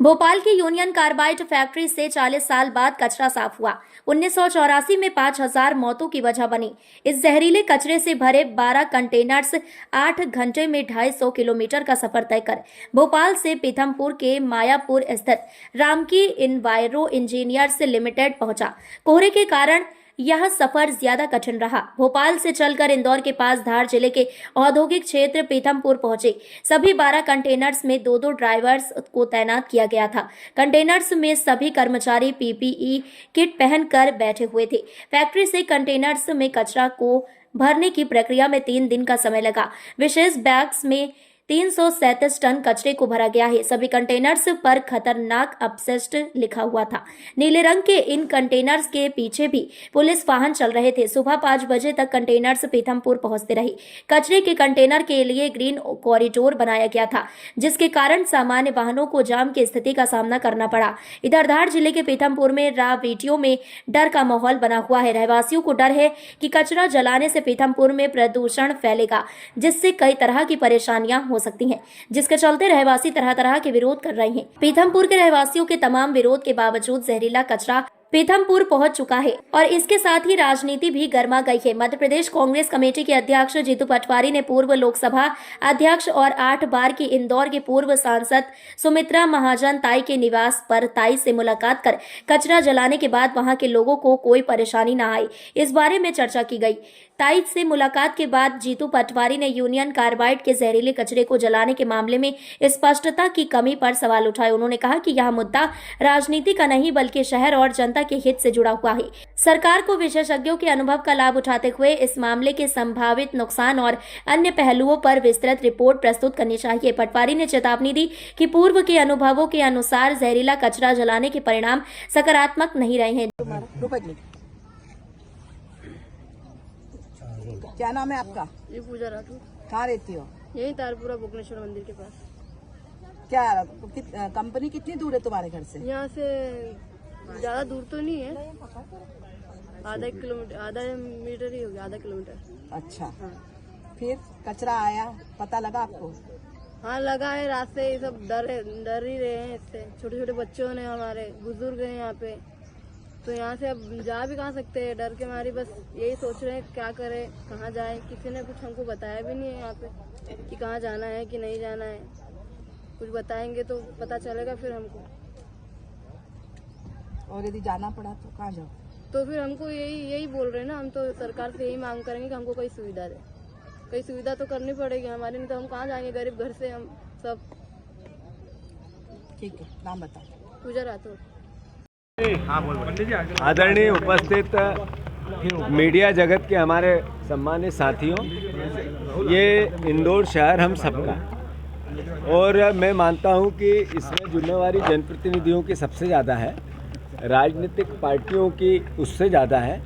भोपाल की union carbide factory से 40 साल बाद कचरा साफ हुआ। 1984 में 5000 मौतों की वजह बनी। इस जहरीले कचरे से भरे 12 कंटेनर्स 8 घंटे में 250 किलोमीटर का सफर तय कर भोपाल से पीथमपुर के मायापुर स्थित रामकी इन्वायरो इंजीनियर्स लिमिटेड पहुंचा। कोहरे के कारण यह सफर ज्यादा कठिन रहा। भोपाल से चलकर इंदौर के पास धार जिले के औद्योगिक क्षेत्र पीथमपुर पहुंचे। सभी 12 कंटेनर्स में 2-2 ड्राइवर्स को तैनात किया गया था। कंटेनर्स में सभी कर्मचारी पीपीई किट पहनकर बैठे हुए थे। फैक्ट्री से कंटेनर्स में कचरा को भरने की प्रक्रिया में 3 दिन का समय लगा। विशेष बैग्स में 337 टन कचरे को भरा गया है। सभी कंटेनर्स पर खतरनाक अपशिष्ट लिखा हुआ था। नीले रंग के इन कंटेनर्स के पीछे भी पुलिस वाहन चल रहे थे। सुबह 5 बजे तक कंटेनर्स पीथमपुर पहुंचते रहे। कचरे के कंटेनर के लिए ग्रीन कॉरिडोर बनाया गया था, जिसके कारण सामान्य वाहनों को जाम की स्थिति का सामना करना पड़ा। इधर धार जिले के पीथमपुर में रावीटियों में डर का माहौल बना हुआ है। रहवासियों को डर है कि कचरा जलाने से पीथमपुर में प्रदूषण फैलेगा, जिससे कई तरह की परेशानियां हो सकती हैं, जिसके चलते रहवासी तरह तरह के विरोध कर रहे हैं। पीथमपुर के रहवासियों के तमाम विरोध के बावजूद जहरीला कचरा पीथमपुर पहुंच चुका है और इसके साथ ही राजनीति भी गर्मा गई है। मध्य प्रदेश कांग्रेस कमेटी के अध्यक्ष जीतू पटवारी ने पूर्व लोकसभा अध्यक्ष और 8 बार की इंदौर के पूर्व सांसद सुमित्रा महाजन ताई के निवास पर ताई से मुलाकात कर कचरा जलाने के बाद वहां के लोगों को कोई परेशानी न आए, इस बारे में चर्चा की गई। ताई से मुलाकात के बाद जीतू पटवारी ने यूनियन कार्बाइड के जहरीले कचरे को जलाने के मामले में स्पष्टता की कमी पर सवाल उठाए। उन्होंने कहा कि यह मुद्दा राजनीति का नहीं बल्कि शहर और जनता के हित से जुड़ा हुआ है। सरकार को विशेषज्ञों के अनुभव का लाभ उठाते हुए इस मामले के संभावित नुकसान और अन्य पहलुओं पर विस्तृत रिपोर्ट प्रस्तुत करनी चाहिए। पटवारी ने चेतावनी दी कि पूर्व के अनुभवों के अनुसार जहरीला कचरा जलाने के परिणाम सकारात्मक नहीं रहे हैं। क्या नाम है आपका? ये पूजा राठौर। कहाँ रहती हो? यही तारपुरा भुवनेश्वर मंदिर के पास। क्या कंपनी कितनी दूर है तुम्हारे घर से? यहाँ से ज्यादा दूर तो नहीं है, आधा किलोमीटर, आधा मीटर ही हो गया, आधा किलोमीटर। अच्छा हाँ। फिर कचरा आया, पता लगा आपको? हाँ लगा है, रात से ये सब डर ही रहे हैं इससे। छोटे छोटे बच्चों ने, हमारे बुजुर्ग हैं यहाँ पे, तो यहाँ से अब जा भी कहाँ सकते हैं, डर के मारी बस यही सोच रहे हैं क्या करें, कहाँ जाएं। किसी ने कुछ हमको बताया भी नहीं है यहाँ पे कि कहाँ जाना है कि नहीं जाना है। कुछ बताएंगे तो पता चलेगा फिर हमको। और यदि जाना पड़ा तो कहाँ जाओ? तो फिर हमको यही बोल रहे हैं ना, हम तो सरकार से यही मांग करेंगे कि हमको कोई सुविधा दे। कोई सुविधा तो करनी पड़ेगी हमारी, नहीं तो हम कहाँ जाएंगे गरीब घर से हम सब। ठीक है, नाम बताओ। पूजा राठौर। आदरणीय उपस्थित मीडिया जगत के हमारे सम्मानित साथियों, ये इंदौर शहर हम सबका, और मैं मानता हूं कि इसमें जिम्मेवारी जनप्रतिनिधियों की सबसे ज़्यादा है, राजनीतिक पार्टियों की उससे ज़्यादा है,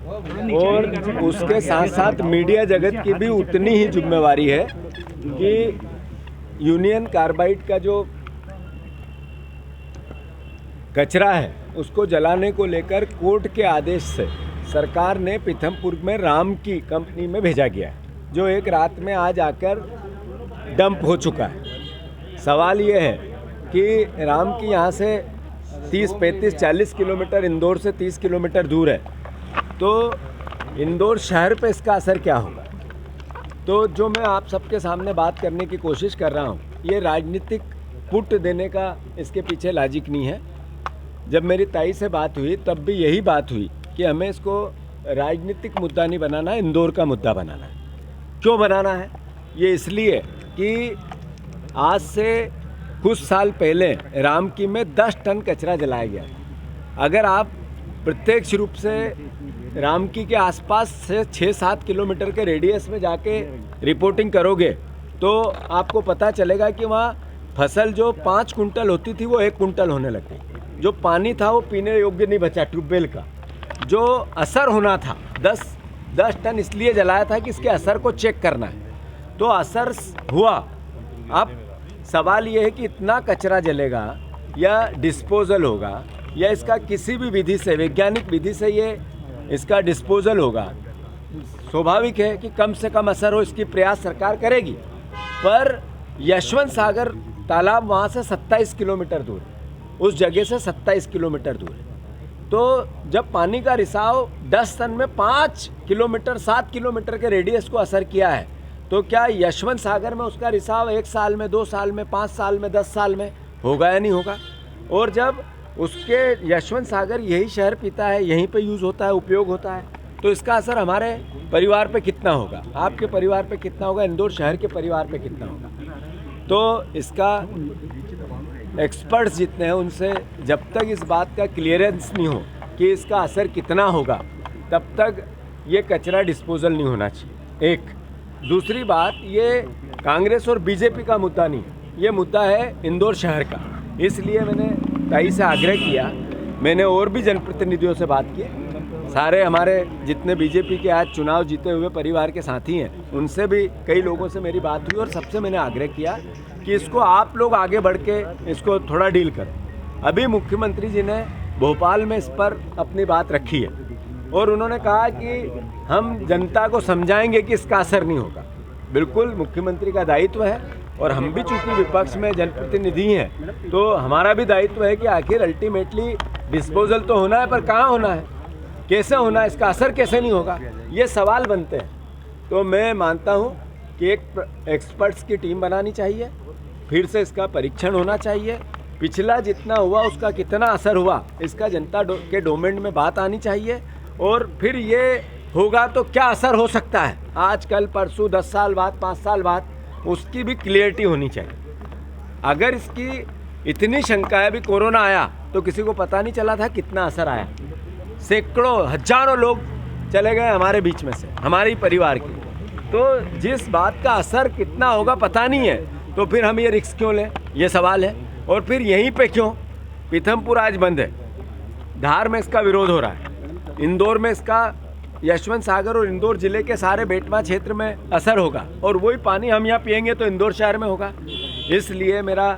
और उसके साथ साथ मीडिया जगत की भी उतनी ही जिम्मेवारी है कि यूनियन कार्बाइड का जो कचरा है उसको जलाने को लेकर कोर्ट के आदेश से सरकार ने पीथमपुर में राम की कंपनी में भेजा गया है, जो एक रात में आज आकर डंप हो चुका है। सवाल ये है कि राम की यहाँ से 30, 35, 40 किलोमीटर, इंदौर से 30 किलोमीटर दूर है, तो इंदौर शहर पे इसका असर क्या होगा? तो जो मैं आप सबके सामने बात करने की कोशिश कर रहा हूँ, ये राजनीतिक पुट देने का इसके पीछे लॉजिक नहीं है। जब मेरी ताई से बात हुई तब भी यही बात हुई कि हमें इसको राजनीतिक मुद्दा नहीं बनाना है, इंदौर का मुद्दा बनाना है। क्यों बनाना है? ये इसलिए कि आज से कुछ साल पहले रामकी में 10 टन कचरा जलाया गया। अगर आप प्रत्यक्ष रूप से रामकी के आसपास से 6-7 किलोमीटर के रेडियस में जाके रिपोर्टिंग करोगे तो आपको पता चलेगा कि वहाँ फसल जो 5 कुंटल होती थी वो 1 कुंटल होने लगी। जो पानी था वो पीने योग्य नहीं बचा ट्यूबवेल का। जो असर होना था 10 टन इसलिए जलाया था कि इसके असर को चेक करना है, तो असर हुआ। अब सवाल ये है कि इतना कचरा जलेगा या डिस्पोजल होगा या इसका किसी भी विधि से, वैज्ञानिक विधि से ये इसका डिस्पोजल होगा। स्वाभाविक है कि कम से कम असर हो, इसकी प्रयास सरकार करेगी। पर यशवंत सागर तालाब वहाँ से 27 किलोमीटर दूर, उस जगह से 27 किलोमीटर दूर है। तो जब पानी का रिसाव 10 टन में 5 किलोमीटर 7 किलोमीटर के रेडियस को असर किया है, तो क्या यशवंत सागर में उसका रिसाव 1 साल में, 2 साल में, 5 साल में, 10 साल में होगा या नहीं होगा? और जब उसके यशवंत सागर यही शहर पीता है, यहीं पे यूज़ होता है, उपयोग होता है, तो इसका असर हमारे परिवार पे कितना होगा, आपके परिवार पे कितना होगा, इंदौर शहर के परिवार पे कितना होगा? तो इसका एक्सपर्ट्स जितने हैं उनसे जब तक इस बात का क्लियरेंस नहीं हो कि इसका असर कितना होगा, तब तक ये कचरा डिस्पोजल नहीं होना चाहिए। एक दूसरी बात, ये कांग्रेस और बीजेपी का मुद्दा नहीं है, ये मुद्दा है इंदौर शहर का। इसलिए मैंने ताई से आग्रह किया, मैंने और भी जनप्रतिनिधियों से बात की, सारे हमारे जितने बीजेपी के आज चुनाव जीते हुए परिवार के साथी हैं उनसे भी कई लोगों से मेरी बात हुई और सबसे मैंने आग्रह किया कि इसको आप लोग आगे बढ़ के इसको थोड़ा डील करें। अभी मुख्यमंत्री जी ने भोपाल में इस पर अपनी बात रखी है और उन्होंने कहा कि हम जनता को समझाएंगे कि इसका असर नहीं होगा। बिल्कुल मुख्यमंत्री का दायित्व है और हम भी चूंकि विपक्ष में जनप्रतिनिधि हैं तो हमारा भी दायित्व है कि आखिर अल्टीमेटली डिस्पोजल तो होना है, पर कहाँ होना है, कैसे होना है, इसका असर कैसे नहीं होगा, ये सवाल बनते हैं। तो मैं मानता हूँ कि एक एक्सपर्ट्स की टीम बनानी चाहिए, फिर से इसका परीक्षण होना चाहिए, पिछला जितना हुआ उसका कितना असर हुआ इसका जनता के डोमेन में बात आनी चाहिए और फिर ये होगा तो क्या असर हो सकता है आज कल परसों 10 साल बाद 5 साल बाद, उसकी भी क्लियरिटी होनी चाहिए। अगर इसकी इतनी शंका है, अभी कोरोना आया तो किसी को पता नहीं चला था कितना असर आया, सैकड़ों हजारों लोग चले गए हमारे बीच में से, हमारे परिवार के। तो जिस बात का असर कितना होगा पता नहीं है, तो फिर हम ये रिस्क क्यों लें, ये सवाल है। और फिर यहीं पे क्यों, पीथमपुर आज बंद है, धार में इसका विरोध हो रहा है, इंदौर में इसका यशवंत सागर और इंदौर जिले के सारे बेटवा क्षेत्र में असर होगा और वही पानी हम यहाँ पिएंगे तो इंदौर शहर में होगा। इसलिए मेरा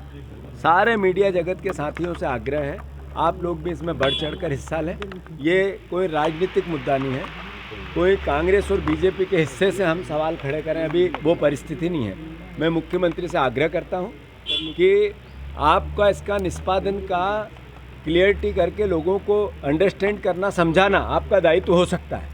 सारे मीडिया जगत के साथियों से आग्रह है, आप लोग भी इसमें बढ़ चढ़कर हिस्सा लें। ये कोई राजनीतिक मुद्दा नहीं है, कोई कांग्रेस और बीजेपी के हिस्से से हम सवाल खड़े करें, अभी वो परिस्थिति नहीं है। मैं मुख्यमंत्री से आग्रह करता हूँ कि आपका इसका निष्पादन का क्लियरिटी करके लोगों को अंडरस्टैंड करना, समझाना आपका दायित्व हो सकता है।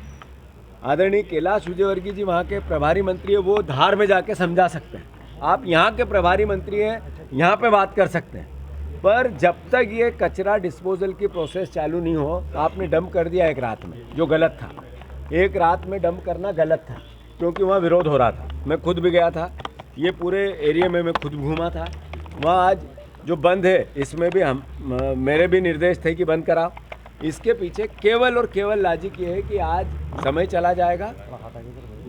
आदरणीय कैलाश विजयवर्गीय जी वहाँ के प्रभारी मंत्री है, वो धार में जाके समझा सकते हैं। आप यहाँ के प्रभारी मंत्री हैं, यहाँ पे बात कर सकते हैं। पर जब तक ये कचरा डिस्पोजल की प्रोसेस चालू नहीं हो, आपने डंप कर दिया एक रात में, जो गलत था। एक रात में डंप करना गलत था क्योंकि वहाँ विरोध हो रहा था। मैं खुद भी गया था, ये पूरे एरिया में मैं खुद घूमा था। वहाँ आज जो बंद है इसमें भी मेरे भी निर्देश थे कि बंद कराओ। इसके पीछे केवल और केवल लॉजिक ये है कि आज समय चला जाएगा,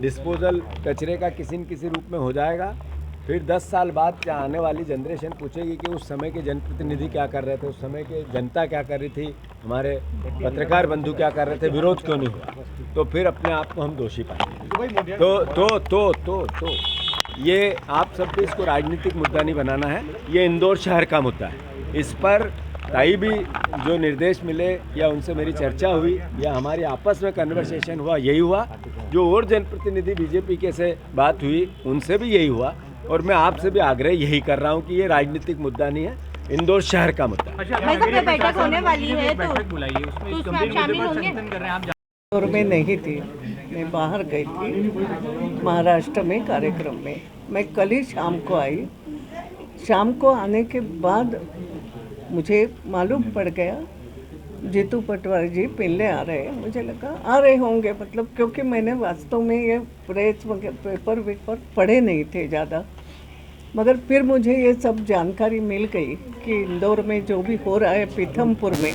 डिस्पोजल कचरे का किसी न किसी रूप में हो जाएगा, फिर 10 साल बाद क्या आने वाली जनरेशन पूछेगी कि उस समय के जनप्रतिनिधि क्या कर रहे थे, उस समय के जनता क्या कर रही थी, हमारे पत्रकार बंधु क्या कर रहे थे, विरोध क्यों नहीं हुआ, तो फिर अपने आप को हम दोषी पाएंगे। तो ये आप सब भी इसको राजनीतिक मुद्दा नहीं बनाना है, ये इंदौर शहर का मुद्दा है। इस पर ताई भी जो निर्देश मिले या उनसे मेरी चर्चा हुई या हमारी आपस में कन्वर्सेशन हुआ, यही हुआ। जो और जनप्रतिनिधि बीजेपी के से बात हुई उनसे भी यही हुआ और मैं आपसे भी आग्रह यही कर रहा हूँ कि ये राजनीतिक मुद्दा नहीं है, इंदौर शहर का मुद्दा है। भाई साहब, बैठक होने वाली है तो उसमें आप शामिल होंगे? इंदौर में नहीं थी, मैं बाहर गई थी महाराष्ट्र में कार्यक्रम में। मैं कल ही शाम को आई। शाम को आने के बाद मुझे मालूम पड़ गया जीतू पटवारी जी पिल्ले आ रहे हैं। मुझे लगा आ रहे होंगे, मतलब क्योंकि मैंने वास्तव में ये प्रेस पेपर वेपर पढ़े नहीं थे ज़्यादा, मगर फिर मुझे ये सब जानकारी मिल गई कि इंदौर में जो भी हो रहा है, पीथमपुर में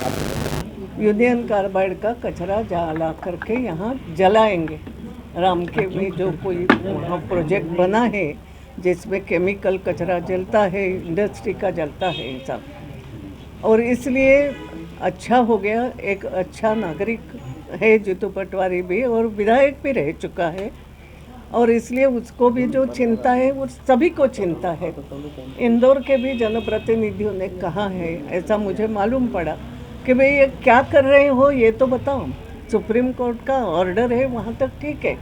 यूनियन कार्बाइड का कचरा जला करके यहाँ जलाएंगे। राम के में जो कोई वहाँ प्रोजेक्ट बना है जिसमें केमिकल कचरा जलता है, इंडस्ट्री का जलता है ये सब। और इसलिए अच्छा हो गया, एक अच्छा नागरिक है जीतू पटवारी भी और विधायक भी रह चुका है, और इसलिए उसको भी जो चिंता है वो सभी को चिंता है। इंदौर के भी जनप्रतिनिधियों ने कहा है, ऐसा मुझे मालूम पड़ा कि भाई ये क्या कर रहे हो ये तो बताओ। सुप्रीम कोर्ट का ऑर्डर है, वहाँ तक ठीक है,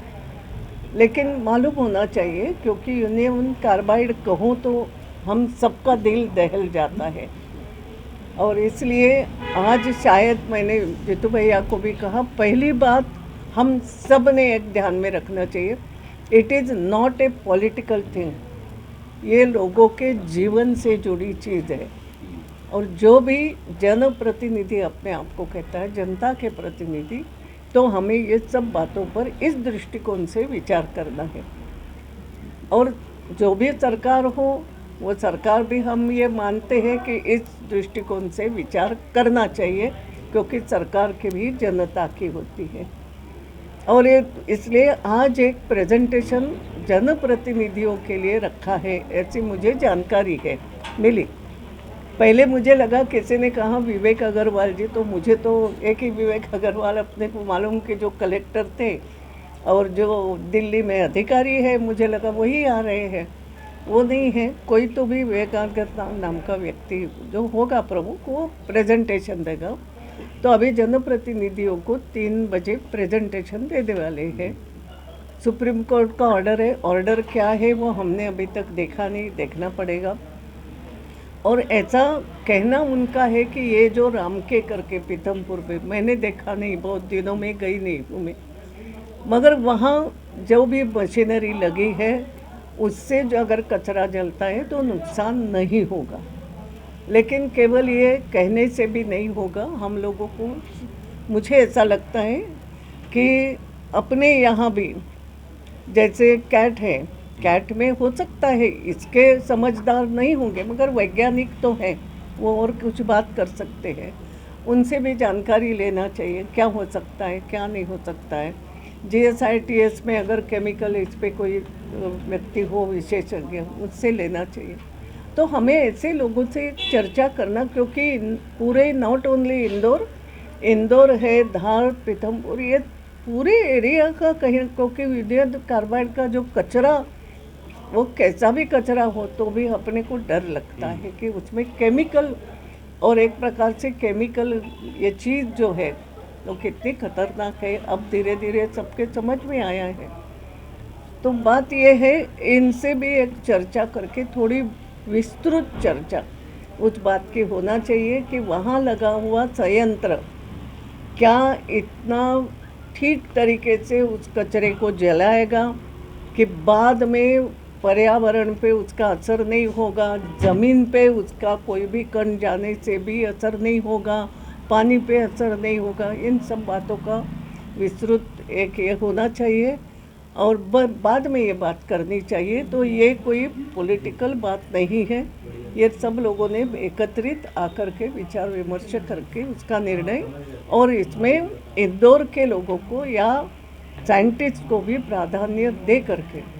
लेकिन मालूम होना चाहिए, क्योंकि यूनियन कार्बाइड कहूँ तो हम सबका दिल दहल जाता है। और इसलिए आज शायद मैंने जीतू भैया को भी कहा, पहली बात हम सब ने एक ध्यान में रखना चाहिए, it is not a political thing, ये लोगों के जीवन से जुड़ी चीज़ है। और जो भी जनप्रतिनिधि अपने आप को कहता है, जनता के प्रतिनिधि, तो हमें ये सब बातों पर इस दृष्टिकोण से विचार करना है। और जो भी सरकार हो, वो सरकार भी हम ये मानते हैं कि इस दृष्टिकोण से विचार करना चाहिए, क्योंकि सरकार की भी जनता की होती है। और ये इसलिए आज एक प्रेजेंटेशन जनप्रतिनिधियों के लिए रखा है, ऐसी मुझे जानकारी है मिली। पहले मुझे लगा किसी ने कहा विवेक अग्रवाल जी, तो मुझे तो एक ही विवेक अग्रवाल अपने को मालूम कि जो कलेक्टर थे और जो दिल्ली में अधिकारी है, मुझे लगा वही आ रहे हैं। वो नहीं है, कोई तो भी विवेक अग्रवाल नाम का व्यक्ति जो होगा प्रमुख, वो प्रेजेंटेशन देगा। तो अभी जनप्रतिनिधियों को 3 बजे प्रेजेंटेशन देने वाले हैं। सुप्रीम कोर्ट का ऑर्डर है, ऑर्डर क्या है वो हमने अभी तक देखा नहीं, देखना पड़ेगा। और ऐसा कहना उनका है कि ये जो रामके करके पीथमपुर में, मैंने देखा नहीं, बहुत दिनों में गई नहीं हूँ मैं, मगर वहाँ जो भी मशीनरी लगी है उससे जो अगर कचरा जलता है तो नुकसान नहीं होगा। लेकिन केवल ये कहने से भी नहीं होगा। हम लोगों को, मुझे ऐसा लगता है कि अपने यहाँ भी जैसे कैट है, कैट में हो सकता है इसके समझदार नहीं होंगे, मगर वैज्ञानिक तो हैं, वो और कुछ बात कर सकते हैं, उनसे भी जानकारी लेना चाहिए क्या हो सकता है क्या नहीं हो सकता है। GSITS में अगर केमिकल इस पे कोई व्यक्ति हो विशेषज्ञ, उससे लेना चाहिए। तो हमें ऐसे लोगों से चर्चा करना, क्योंकि पूरे नॉट ओनली इंदौर है, धार, पीथमपुर, ये पूरे एरिया का कहीं, क्योंकि विद्युत कार्बाइड का जो कचरा, वो कैसा भी कचरा हो तो भी अपने को डर लगता है कि उसमें केमिकल, और एक प्रकार से केमिकल ये चीज़ जो है तो कितनी खतरनाक है, अब धीरे धीरे सबके समझ में आया है। तो बात ये है, इनसे भी एक चर्चा करके थोड़ी विस्तृत चर्चा उस बात की होना चाहिए कि वहाँ लगा हुआ संयंत्र क्या इतना ठीक तरीके से उस कचरे को जलाएगा कि बाद में पर्यावरण पे उसका असर नहीं होगा, ज़मीन पे उसका कोई भी कण जाने से भी असर नहीं होगा, पानी पे असर नहीं होगा। इन सब बातों का विस्तृत एक ये होना चाहिए और बाद में ये बात करनी चाहिए। तो ये कोई पॉलिटिकल बात नहीं है, ये सब लोगों ने एकत्रित आकर के विचार विमर्श करके उसका निर्णय, और इसमें इंदौर के लोगों को या साइंटिस्ट को भी प्राधान्य दे करके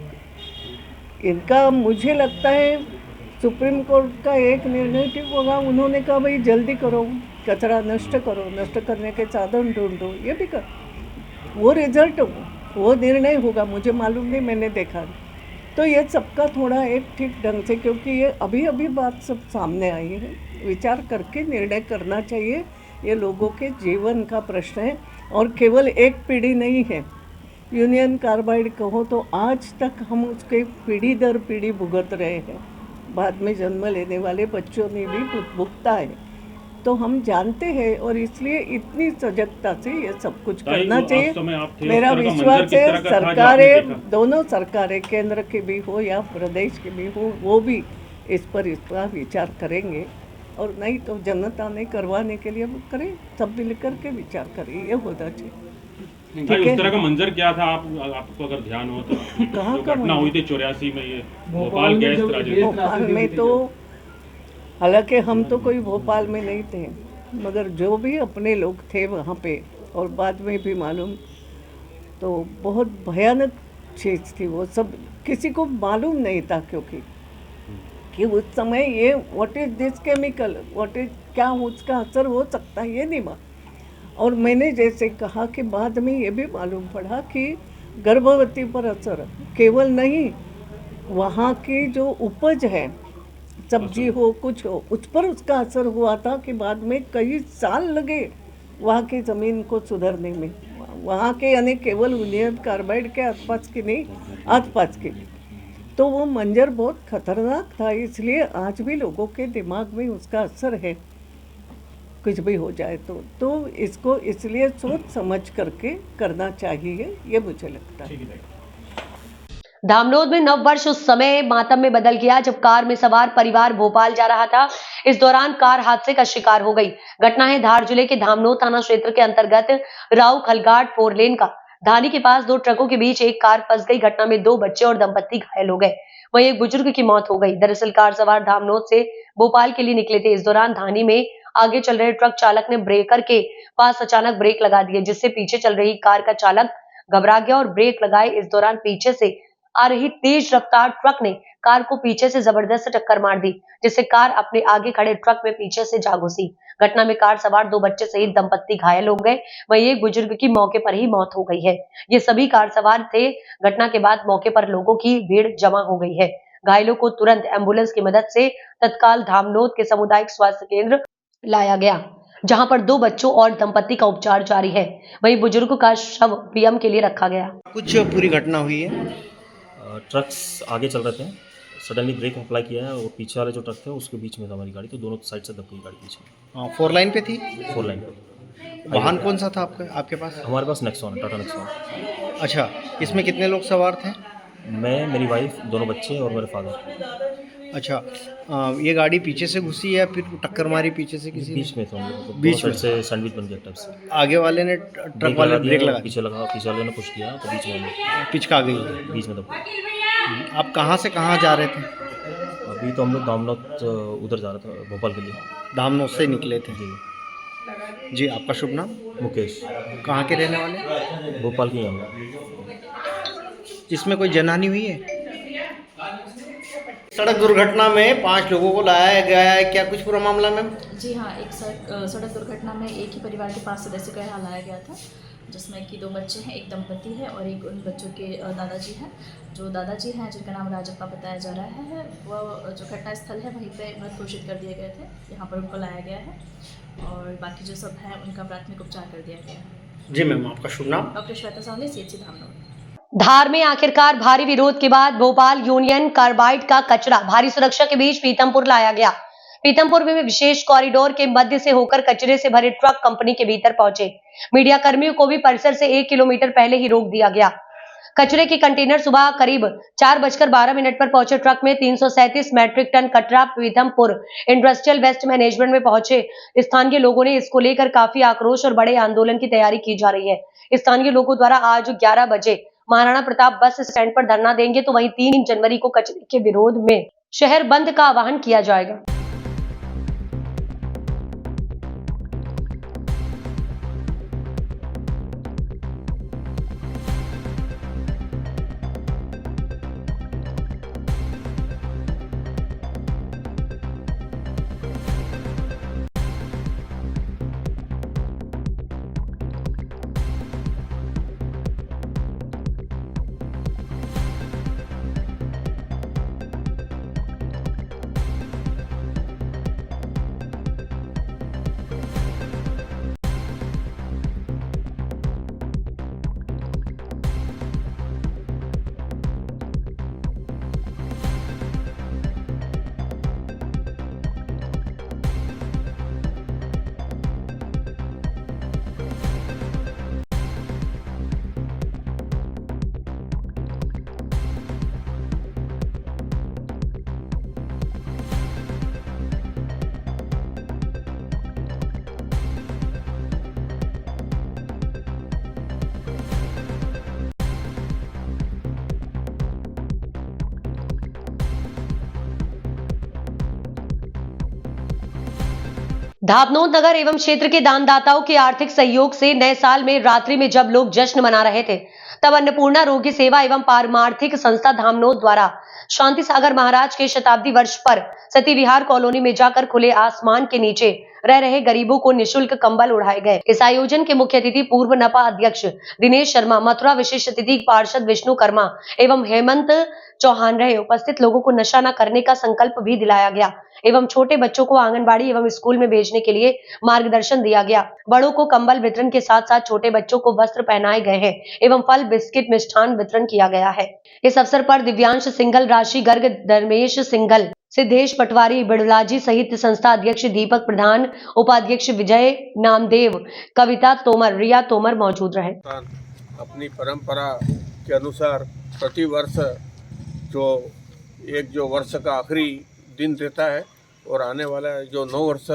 इनका, मुझे लगता है सुप्रीम कोर्ट का एक निर्णय ठीक होगा। उन्होंने कहा भाई जल्दी करो, कचरा नष्ट करो, नष्ट करने के साधन ढूंढो, ये भी कर, वो रिजल्ट, वो निर्णय होगा, मुझे मालूम नहीं, मैंने देखा नहीं। तो ये सबका थोड़ा एक ठीक ढंग से, क्योंकि ये अभी अभी बात सब सामने आई है, विचार करके निर्णय करना चाहिए। ये लोगों के जीवन का प्रश्न है और केवल एक पीढ़ी नहीं है। यूनियन कार्बाइड कहो तो आज तक हम उसके पीढ़ी दर पीढ़ी भुगत रहे हैं, बाद में जन्म लेने वाले बच्चों ने भी भुगता है। तो हम जानते हैं और इसलिए इतनी सजगता से ये सब कुछ करना चाहिए। मेरा विश्वास है सरकारें, दोनों सरकारें, केंद्र की भी हो या प्रदेश की भी हो, वो भी इस पर विचार करेंगे, और नहीं तो जनता ने करवाने के लिए वो करें, सब मिल करके विचार करें, ये होना चाहिए। भाई उस तरह का मंजर क्या था, आपको अगर ध्यान हो तो? कहाँ का घटना हुई थी 84 में, ये भोपाल गैस ट्रेजेडी। भोपाल में तो, हालांकि हम तो कोई भोपाल में नहीं थे, मगर जो भी अपने लोग थे वहाँ पे, और बाद में भी मालूम, तो बहुत भयानक चीज़ थी वो सब, किसी को मालूम नहीं था, क्योंकि कि उस समय ये what is this chemical, what is, क्या उसका असर हो सकता है, ये नहीं बात। और मैंने जैसे कहा कि बाद में ये भी मालूम पड़ा कि गर्भवती पर असर केवल नहीं, वहाँ की जो उपज है, सब्जी हो कुछ हो, उस पर उसका असर हुआ था कि बाद में कई साल लगे वहाँ की ज़मीन को सुधरने में, वहाँ के, यानी केवल यूनियन कार्बाइड के आसपास की नहीं, आसपास की। तो वो मंजर बहुत खतरनाक था, इसलिए आज भी लोगों के दिमाग में उसका असर है। कुछ भी हो जाए तो इसको इसलिए सोच समझ करके करना चाहिए, ये मुझे लगता है। धामनोद में नव वर्ष उस समय मातम में बदल गया जब कार में सवार परिवार भोपाल जा रहा था। इस दौरान कार हादसे का शिकार हो गई। घटना है धार जिले के धामनोद थाना क्षेत्र के अंतर्गत राव खलघाट 4 लेन का। धानी के पास 2 ट्रकों के बीच एक कार फंस गई। घटना में 2 बच्चे और दंपत्ति घायल हो गए, वहीं एक बुजुर्ग की मौत हो गई। दरअसल कार सवार धामनोद से भोपाल के लिए निकले थे। इस दौरान धानी में आगे चल रहे ट्रक चालक ने ब्रेकर के पास अचानक ब्रेक लगा दिए, जिससे पीछे चल रही कार का चालक घबरा गया और ब्रेक लगाए। इस दौरान पीछे से आ रही तेज रफ्तार ट्रक ने कार को पीछे से जबरदस्त टक्कर मार दी, जिससे कार अपने आगे खड़े ट्रक में पीछे से जा घुसी। घटना में कार सवार 2 बच्चे सहित दंपत्ति घायल हो गए, वहीं एक बुजुर्ग की मौके पर ही मौत हो गई है। ये सभी कार सवार थे। घटना के बाद मौके पर लोगों की भीड़ जमा हो गई है। घायलों को तुरंत एम्बुलेंस की मदद से तत्काल धामनोद के सामुदायिक स्वास्थ्य केंद्र लाया गया, जहां पर 2 बच्चों और दंपत्ति का उपचार जारी है। वहीं बुजुर्ग का शव पीएम के लिए रखा गया। कुछ पूरी घटना हुई है। ट्रक्स आगे चल रहे थे, सडनली ब्रेक अप्लाई किया है और पीछे वाले जो ट्रक थे उसके बीच में था हमारी गाड़ी, तो दोनों साइड से दब गई गाड़ी बीच में। 4 लाइन पे थी। 4 लाइन पे। वाहन कौन सा था आपके पास? हमारे पास नेक्सॉन है, टाटा नेक्सॉन। अच्छा, इसमें कितने लोग सवार थे? मैं, मेरी वाइफ, 2 बच्चे और मेरे फादर। अच्छा, ये गाड़ी पीछे से घुसी या फिर टक्कर मारी पीछे से किसी ने? बीच में थे हम लोग, बीच में से सैंडविच बन गया ट्रक से। आगे वाले ने ट्रक वाले ब्रेक लगा, पीछे वाले ने पुश किया तो बीच में पिचका गई, बीच में दब गई। आप कहाँ से कहाँ जा रहे थे? अभी तो हम लोग धामनोद उधर जा रहे थे भोपाल के लिए। धामनोद से निकले थे जी जी। आपका शुभ नाम? मुकेश। कहाँ के रहने वाले? भोपाल के हम लोग। इसमें कोई जनहानि हुई है? सड़क दुर्घटना में 5 लोगों को लाया गया है, क्या कुछ पूरा मामला में? जी हाँ, एक सड़क दुर्घटना में एक ही परिवार के 5 सदस्य को यहाँ लाया गया था, जिसमें कि 2 बच्चे हैं, एक दंपति है और एक उन बच्चों के दादाजी हैं। जो दादाजी हैं जिनका नाम राजप्पा बताया जा रहा है, वो जो घटना स्थल है वहीं पे मृत घोषित कर दिए गए थे। यहाँ पर उनको लाया गया है और बाकी जो सब है उनका प्राथमिक उपचार कर दिया गया है। जी मैम, आपका शुभ नाम? Doctor Shweta Sawle, CHC Dhamnod. धार में आखिरकार भारी विरोध के बाद भोपाल यूनियन कार्बाइड का कचरा भारी सुरक्षा के बीच पीतमपुर लाया गया। पीतमपुर में विशेष कॉरिडोर के मध्य से होकर कचरे से भरे ट्रक कंपनी के भीतर पहुंचे। मीडिया कर्मियों को भी परिसर से 1 किलोमीटर पहले ही रोक दिया गया। कचरे के कंटेनर सुबह करीब 4:12 पर पहुंचे। ट्रक में 337 मैट्रिक टन कचरा पीतमपुर इंडस्ट्रियल वेस्ट मैनेजमेंट में पहुंचे। स्थानीय लोगों ने इसको लेकर काफी आक्रोश और बड़े आंदोलन की तैयारी की जा रही है। स्थानीय लोगों द्वारा आज 11 बजे महाराणा प्रताप बस स्टैंड पर धरना देंगे, तो वहीं 3 जनवरी को कचरे के विरोध में शहर बंद का आह्वान किया जाएगा। धामनोद नगर एवं क्षेत्र के दानदाताओं के आर्थिक सहयोग से नए साल में रात्रि में जब लोग जश्न मना रहे थे, तब अन्नपूर्णा रोगी सेवा एवं पारमार्थिक संस्था धामनोद द्वारा शांति सागर महाराज के शताब्दी वर्ष पर सती विहार कॉलोनी में जाकर खुले आसमान के नीचे रह रहे गरीबों को निशुल्क कंबल उड़ाए गए। इस आयोजन के मुख्य अतिथि पूर्व नपा अध्यक्ष दिनेश शर्मा, मथुरा विशिष्ट अतिथि पार्षद विष्णु कर्मा एवं हेमंत चौहान रहे। उपस्थित लोगों को नशा न करने का संकल्प भी दिलाया गया एवं छोटे बच्चों को आंगनबाड़ी एवं स्कूल में भेजने के लिए मार्गदर्शन दिया गया। बड़ों को कंबल वितरण के साथ साथ छोटे बच्चों को वस्त्र पहनाए गए हैं एवं फल, बिस्किट, मिष्ठान वितरण किया गया है। इस अवसर पर दिव्यांश सिंघल, राशि गर्ग, धर्मेश सिंघल, सिद्धेश पटवारी, बिड़लाजी सहित संस्था अध्यक्ष दीपक प्रधान, उपाध्यक्ष विजय नामदेव, कविता तोमर, रिया तोमर मौजूद रहे। अपनी परंपरा के अनुसार प्रतिवर्ष जो वर्ष का आखिरी दिन रहता है और आने वाला जो 9 वर्ष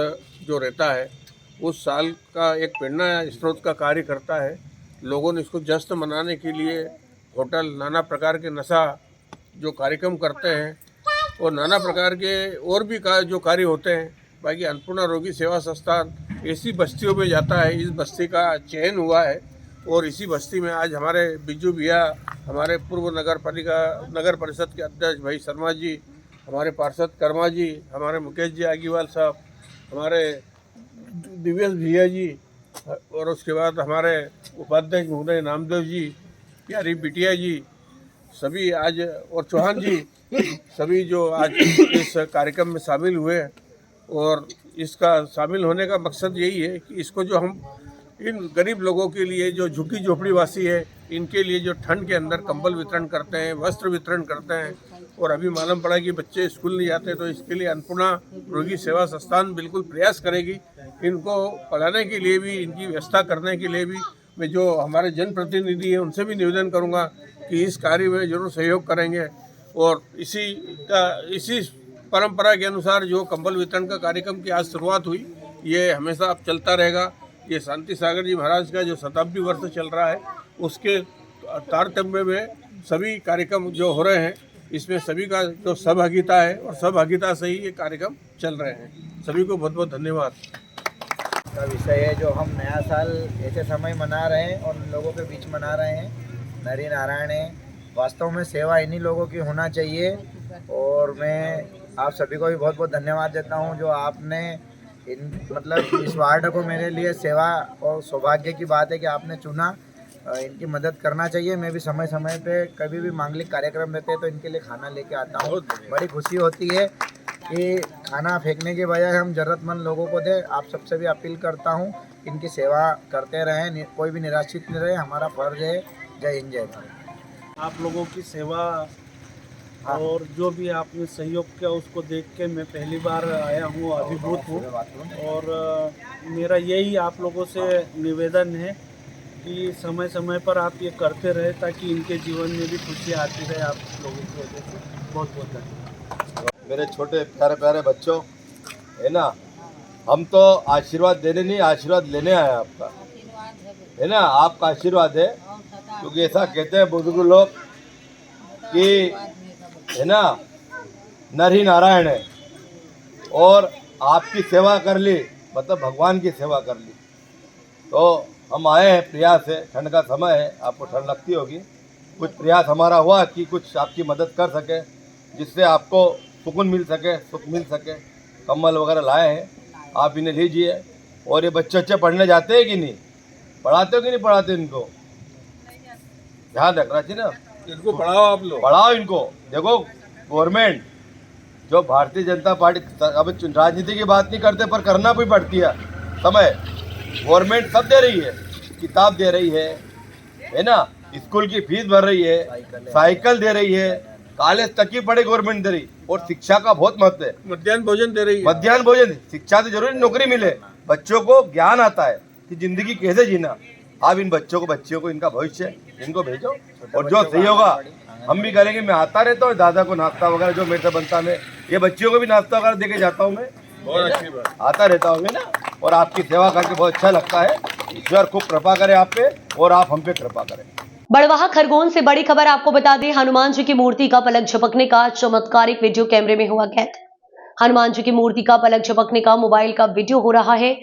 जो रहता है उस साल का एक प्रेरणा स्रोत का कार्य करता है। लोगों ने इसको जश्न मनाने के लिए होटल नाना प्रकार के नशा जो कार्यक्रम करते हैं और नाना प्रकार के और भी जो कार्य होते हैं। बाकी अन्नपूर्णा रोगी सेवा संस्थान ऐसी बस्तियों में जाता है, इस बस्ती का चयन हुआ है और इसी बस्ती में आज हमारे बिज्जू भैया, हमारे पूर्व नगर परिषद के अध्यक्ष भाई शर्मा जी, हमारे पार्षद कर्मा जी, हमारे मुकेश जी आगीवाल साहब, हमारे दिव्येश भैया जी और उसके बाद हमारे उपाध्यक्ष महोदय नामदेव जी, प्यारी बिटिया जी, सभी आज और चौहान जी, सभी जो आज इस कार्यक्रम में शामिल हुए। और इसका शामिल होने का मकसद यही है कि इसको जो हम इन गरीब लोगों के लिए जो झुग्गी झोपड़ी वासी है इनके लिए जो ठंड के अंदर कंबल वितरण करते हैं, वस्त्र वितरण करते हैं और अभी मालूम पड़ा कि बच्चे स्कूल नहीं जाते तो इसके लिए अन्नपूर्णा रोगी सेवा संस्थान बिल्कुल प्रयास करेगी। इनको पढ़ाने के लिए भी, इनकी व्यवस्था करने के लिए भी मैं जो हमारे जनप्रतिनिधि हैं उनसे भी निवेदन करूंगा कि इस कार्य में जरूर सहयोग करेंगे। और इसी परंपरा के अनुसार जो कंबल वितरण का कार्यक्रम की आज शुरुआत हुई, ये हमेशा अब चलता रहेगा। ये शांति सागर जी महाराज का जो शताब्दी वर्ष चल रहा है उसके तारतम्य में सभी कार्यक्रम जो हो रहे हैं इसमें सभी का जो सहभागिता है और सहभागिता से ही ये कार्यक्रम चल रहे हैं। सभी को बहुत बहुत धन्यवाद। का विषय है जो हम नया साल ऐसे समय मना रहे हैं और लोगों के बीच मना रहे हैं। नरी नारायण है, वास्तव में सेवा इन्हीं लोगों की होना चाहिए और मैं आप सभी को भी बहुत बहुत धन्यवाद देता हूं जो आपने इस वार्ड को मेरे लिए सेवा और सौभाग्य की बात है कि आपने चुना। इनकी मदद करना चाहिए। मैं भी समय समय पे कभी भी मांगलिक कार्यक्रम रहते हैं तो इनके लिए खाना लेके आता हूँ। बड़ी खुशी होती है कि खाना फेंकने के बजाय हम ज़रूरतमंद लोगों को दें। आप सबसे भी अपील करता हूँ इनकी सेवा करते रहें, कोई भी निराशित नहीं रहे, हमारा फर्ज है। जय हिंद, जय भारत। आप लोगों की सेवा और जो भी आपने सहयोग किया उसको देख के मैं पहली बार आया हूँ, अभिभूत हूँ। और मेरा यही आप लोगों से निवेदन है कि समय समय पर आप ये करते रहे ताकि इनके जीवन में भी खुशी आती रहे आप लोगों की वजह से। बहुत बहुत धन्यवाद। मेरे छोटे प्यारे प्यारे बच्चों, है ना, हम तो आशीर्वाद देने नहीं, आशीर्वाद लेने आए आपका, है ना। आपका आशीर्वाद है क्योंकि ऐसा कहते हैं बुजुर्ग लोग कि, है ना, नर ही नारायण है। और आपकी सेवा कर ली मतलब भगवान की सेवा कर ली। तो हम आए हैं प्रयास है, ठंड का समय है, आपको ठंड लगती होगी, कुछ प्रयास हमारा हुआ कि कुछ आपकी मदद कर सके जिससे आपको सुकून मिल सके, सुख मिल सके। कम्बल वगैरह लाए हैं, आप इन्हें लीजिए। और ये बच्चे पढ़ने जाते हैं कि नहीं, पढ़ाते हो कि नहीं पढ़ाते? इनको ध्यान रखना चाहिए ना, इनको पढ़ाओ, आप लोग पढ़ाओ इनको। देखो गवर्नमेंट जो भारतीय जनता पार्टी, अब राजनीति की बात नहीं करते पर करना भी पड़ती है समय। गवर्नमेंट सब दे रही है, किताब दे रही है ना, स्कूल की फीस भर रही है, साइकिल दे रही है, कॉलेज तक की पढ़े गवर्नमेंट दे रही। और शिक्षा का बहुत महत्व है। मध्याह्न भोजन दे रही है। मध्याह्न भोजन, शिक्षा से जरूरी नौकरी मिले, बच्चों को ज्ञान आता है कि जिंदगी कैसे जीना। आप इन बच्चों को इनका भविष्य, इनको भेजो और जो सही होगा हम भी करेंगे। मैं आता रहता हूँ, दादा को नाश्ता वगैरह जो मेरे से बनता है, ये बच्चियों को भी नाश्ता वगैरह देके जाता हूँ। मैं बहुत अच्छी बात, आता रहता हूँ ना, और आपकी सेवा करके बहुत अच्छा लगता है। ईश्वर खूब कृपा करे आप पे और आप हम पे कृपा करें। बड़वाह खरगोन से बड़ी खबर आपको बता दें, हनुमान जी की मूर्ति का पलक झपकने का चमत्कारिक वीडियो कैमरे में हुआ कैद। हनुमान जी की मूर्ति का पलक झपकने का मोबाइल का वीडियो हो रहा है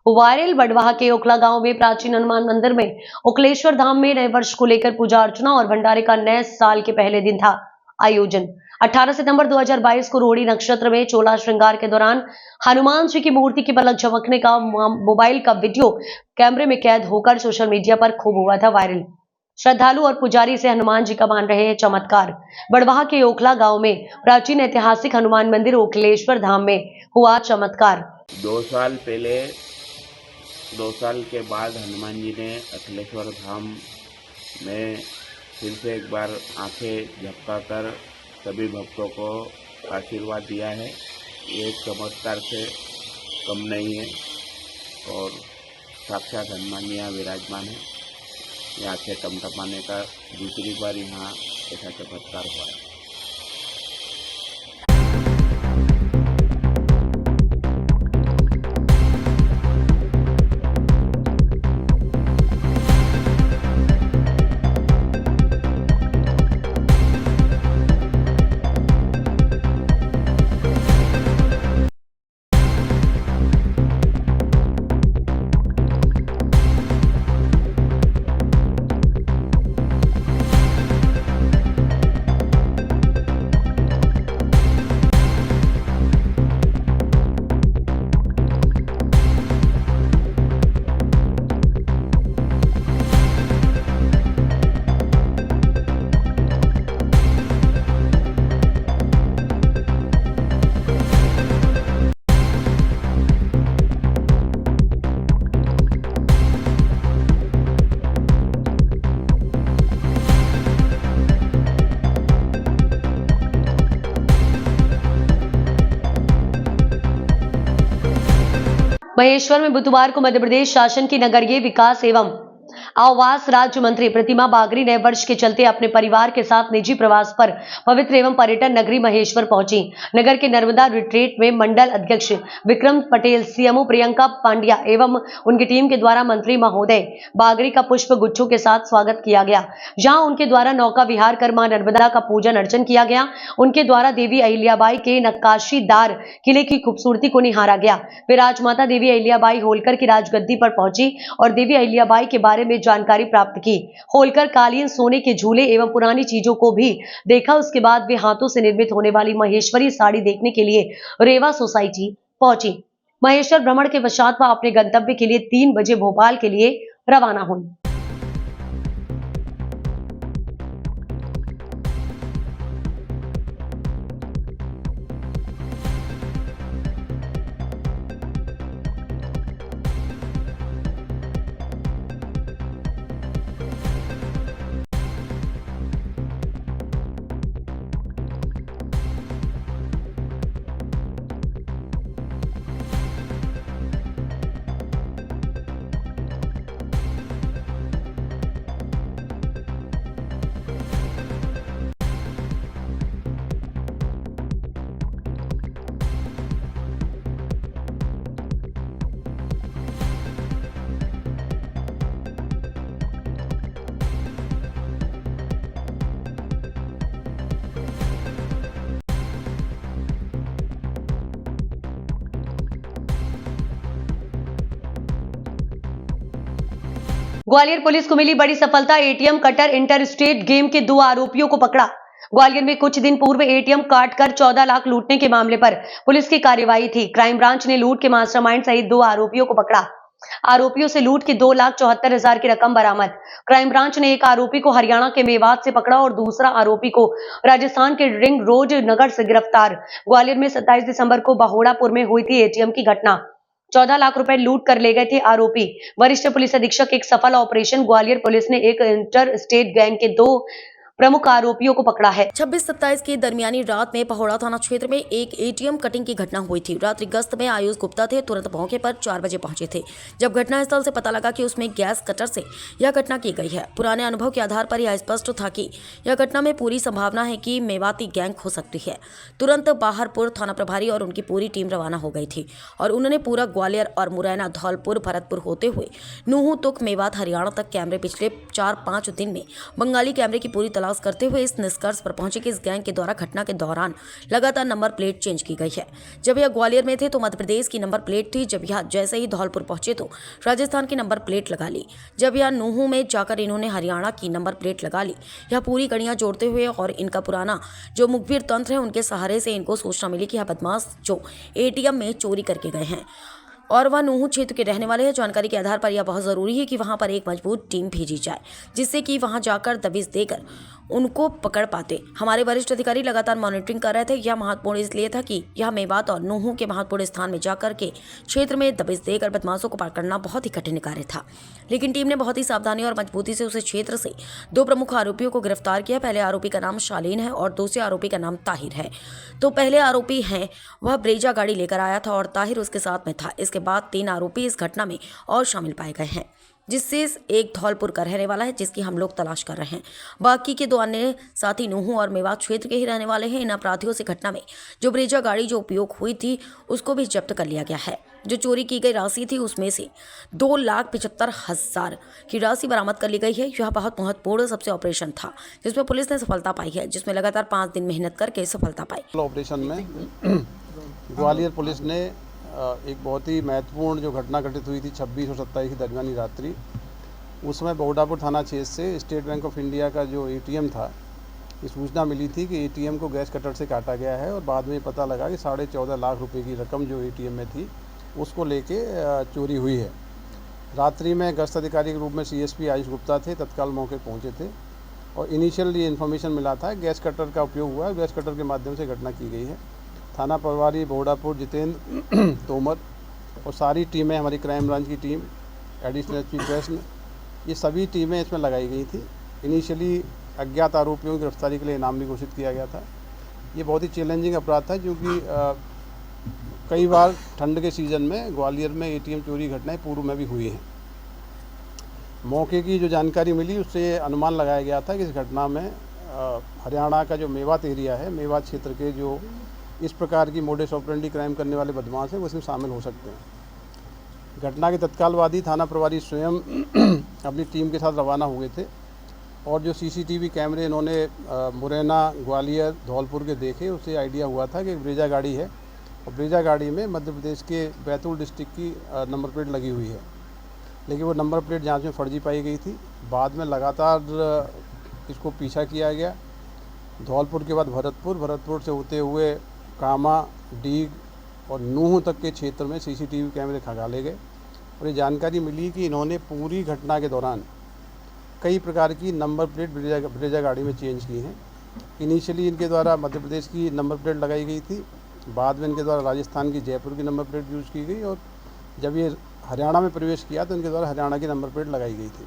वायरल। बड़वाह के ओखला गांव में प्राचीन हनुमान मंदिर में ओखलेश्वर धाम में नए वर्ष को लेकर पूजा अर्चना और भंडारे का नए साल के पहले दिन था आयोजन। 18 सितंबर 2022 को रोहिणी नक्षत्र में चोला श्रृंगार के दौरान हनुमान जी की मूर्ति की पलक झपकने का मोबाइल का वीडियो कैमरे में कैद होकर सोशल मीडिया पर खूब हुआ था वायरल। श्रद्धालु और पुजारी से हनुमान जी का मान रहे हैं चमत्कार। बड़वाह के ओखला गांव में प्राचीन ऐतिहासिक हनुमान मंदिर ओखलेश्वर धाम में हुआ चमत्कार। 2 साल के बाद हनुमान जी ने अखिलेश्वर धाम में फिर से एक बार आंखें झपकाकर सभी भक्तों को आशीर्वाद दिया है, ये चमत्कार से कम नहीं है और साक्षात हनुमान जी यहाँ विराजमान है। यहाँ से टमटमाने का दूसरी बार यहाँ ऐसा चमत्कार हुआ है। महेश्वर में बुधवार को मध्य प्रदेश शासन की नगरीय विकास एवं आवास राज्य मंत्री प्रतिमा बागरी नए वर्ष के चलते अपने परिवार के साथ निजी प्रवास पर पवित्र एवं पर्यटन नगरी महेश्वर पहुंची। नगर के नर्मदा रिट्रीट में मंडल अध्यक्ष विक्रम पटेल, सीएमओ प्रियंका पांड्या एवं उनकी टीम के द्वारा मंत्री महोदय बागरी का पुष्प गुच्छों के साथ स्वागत किया गया, जहां उनके द्वारा नौका विहार कर मां नर्मदा का पूजन अर्चन किया गया। उनके द्वारा देवी अहिल्याबाई के नक्काशीदार किले की खूबसूरती को निहारा गया। फिर राजमाता देवी अहिल्याबाई होलकर की राजगद्दी पर पहुंची और देवी अहिल्याबाई के बारे में जानकारी प्राप्त की। होलकर कालीन, सोने के झूले एवं पुरानी चीजों को भी देखा। उसके बाद वे हाथों से निर्मित होने वाली महेश्वरी साड़ी देखने के लिए रेवा सोसाइटी पहुंची। महेश्वर भ्रमण के पश्चात वह अपने गंतव्य के लिए 3 बजे भोपाल के लिए रवाना हुई। ग्वालियर पुलिस को मिली बड़ी सफलता, ATM cutter inter state game के 2 आरोपियों को पकड़ा। ग्वालियर में कुछ दिन पूर्व एटीएम काटकर 14 लाख लूटने के मामले पर पुलिस की कार्रवाई थी। क्राइम ब्रांच ने लूट के मास्टरमाइंड सहित 2 आरोपियों को पकड़ा। आरोपियों से लूट की 2,74,000 की रकम बरामद। क्राइम ब्रांच ने एक आरोपी को हरियाणा के मेवात से पकड़ा और दूसरा आरोपी को राजस्थान के रिंग रोड नगर से गिरफ्तार। ग्वालियर में 27 दिसंबर को बहोड़ापुर में हुई थी एटीएम की घटना। 14 लाख रुपए लूट कर ले गए थे आरोपी। वरिष्ठ पुलिस अधीक्षक एक सफल ऑपरेशन। ग्वालियर पुलिस ने एक इंटर स्टेट गैंग के 2 प्रमुख आरोपियों को पकड़ा है। 26-27 की दरमियानी रात में पहोड़ा थाना क्षेत्र में एक एटीएम कटिंग की घटना हुई थी। रात्रि गश्त में आयुष गुप्ता थे, तुरंत मौके पर 4 बजे पहुंचे थे। जब घटनास्थल से पता लगा कि उसमें गैस कटर से यह घटना की गई है। पुराने अनुभव के आधार पर यह स्पष्ट था कि यह घटना में पूरी संभावना है कि मेवाती गैंग हो सकती है। तुरंत बाहरपुर थाना प्रभारी और उनकी पूरी टीम रवाना हो गई थी और उन्होंने पूरा ग्वालियर और मुरैना, धौलपुर, भरतपुर होते हुए नूहू तुक, मेवात, हरियाणा तक कैमरे पिछले 4-5 दिन में बंगाली कैमरे की पूरी तलाश करते हुए इस निष्कर्ष पर पहुंचे कि इस गैंग के द्वारा घटना के दौरान लगातार नंबर प्लेट चेंज की गई है। जब यह ग्वालियर में थे तो मध्य प्रदेश की नंबर प्लेट थी। जब यह जैसे ही धौलपुर पहुंचे तो राजस्थान की नंबर प्लेट लगा ली। जब यह नूहू में जाकर इन्होंने हरियाणा की नंबर प्लेट लगा ली। यह पूरी कड़ियां जोड़ते हुए और इनका पुराना जो मुखबिर तंत्र है उनके सहारे से इनको सूचना मिली कि यह बदमाश जो एटीएम में चोरी करके गए हैं और वह नूहू क्षेत्र के रहने वाले हैं। जानकारी के आधार पर यह बहुत ज़रूरी है कि वहां पर एक मजबूत टीम भेजी जाए जिससे कि वहां जाकर दबिश देकर उनको पकड़ पाते। हमारे वरिष्ठ अधिकारी लगातार मॉनिटरिंग कर रहे थे। यह महत्वपूर्ण इसलिए था कि यह मेवात और नूहू के महत्वपूर्ण स्थान में जाकर के क्षेत्र में दबिश देकर बदमाशों को पकड़ना बहुत ही कठिन कार्य था। लेकिन टीम ने बहुत ही सावधानी और मजबूती से उस क्षेत्र से 2 प्रमुख आरोपियों को गिरफ्तार किया। पहले आरोपी का नाम शालीन है और दूसरे आरोपी का नाम ताहिर है। तो पहले आरोपी है वह ब्रेजा गाड़ी लेकर आया था और ताहिर उसके साथ में था। इसके बाद 3 आरोपी इस घटना में और शामिल पाए गए हैं, जिससे एक धौलपुर का रहने वाला है जिसकी हम लोग तलाश कर रहे हैं। बाकी के 2 अन्य साथी नूहू और मेवात क्षेत्र के ही रहने वाले हैं। इन अपराधियों से घटना में जो ब्रेजा गाड़ी जो उपयोग हुई थी उसको भी जब्त कर लिया गया है। जो चोरी की गई राशि थी उसमें से 2,75,000 की राशि बरामद कर ली गई है। यह बहुत महत्वपूर्ण सबसे ऑपरेशन था जिसमें पुलिस ने सफलता पाई है, जिसमें लगातार 5 दिन मेहनत करके सफलता पाई। ऑपरेशन में ग्वालियर पुलिस ने एक बहुत ही महत्वपूर्ण जो घटना घटित हुई थी 26 और 27 की दरमियानी रात्रि, उसमें बौडापुर थाना क्षेत्र से स्टेट बैंक ऑफ इंडिया का जो एटीएम था, ये सूचना मिली थी कि एटीएम को गैस कटर से काटा गया है और बाद में पता लगा कि 14.5 लाख रुपए की रकम जो एटीएम में थी उसको लेके चोरी हुई है। रात्रि में गश्त अधिकारी के रूप में सीएसपी आयुष गुप्ता थे, तत्काल मौके पहुँचे थे और इनिशियल ये इन्फॉर्मेशन मिला था गैस कटर का उपयोग हुआ है, गैस कटर के माध्यम से घटना की गई है। थाना प्रभारी बौडापुर जितेंद्र तोमर और सारी टीमें, हमारी क्राइम ब्रांच की टीम, एडिशनल एसपी कृष्ण, ये सभी टीमें इसमें लगाई गई थी। इनिशियली अज्ञात आरोपियों की गिरफ्तारी के लिए इनाम भी घोषित किया गया था। ये बहुत ही चैलेंजिंग अपराध था क्योंकि कई बार ठंड के सीज़न में ग्वालियर में एटीएम चोरी घटनाएं पूर्व में भी हुई हैं। मौके की जो जानकारी मिली उससे अनुमान लगाया गया था कि इस घटना में हरियाणा का जो मेवात एरिया है, मेवात क्षेत्र के जो इस प्रकार की मोडस ऑपरेंडी क्राइम करने वाले बदमाश हैं वो इसमें शामिल हो सकते हैं। घटना के तत्कालवादी थाना प्रभारी स्वयं अपनी टीम के साथ रवाना हुए थे और जो सीसीटीवी कैमरे इन्होंने मुरैना, ग्वालियर, धौलपुर के देखे, उससे आइडिया हुआ था कि एक ब्रेजा गाड़ी है और ब्रेजा गाड़ी में मध्य प्रदेश के बैतूल डिस्ट्रिक्ट की नंबर प्लेट लगी हुई है, लेकिन वो नंबर प्लेट जांच में फर्जी पाई गई थी। बाद में लगातार इसको पीछा किया गया, धौलपुर के बाद भरतपुर से होते हुए कामा, डीग और नूह तक के क्षेत्र में सीसीटीवी कैमरे खंगाले गए और ये जानकारी मिली कि इन्होंने पूरी घटना के दौरान कई प्रकार की नंबर प्लेट ब्रेजा गाड़ी में चेंज की हैं। इनिशियली इनके द्वारा मध्य प्रदेश की नंबर प्लेट लगाई गई थी, बाद में इनके द्वारा राजस्थान की जयपुर की नंबर प्लेट यूज़ की गई और जब ये हरियाणा में प्रवेश किया तो इनके द्वारा हरियाणा की नंबर प्लेट लगाई गई थी।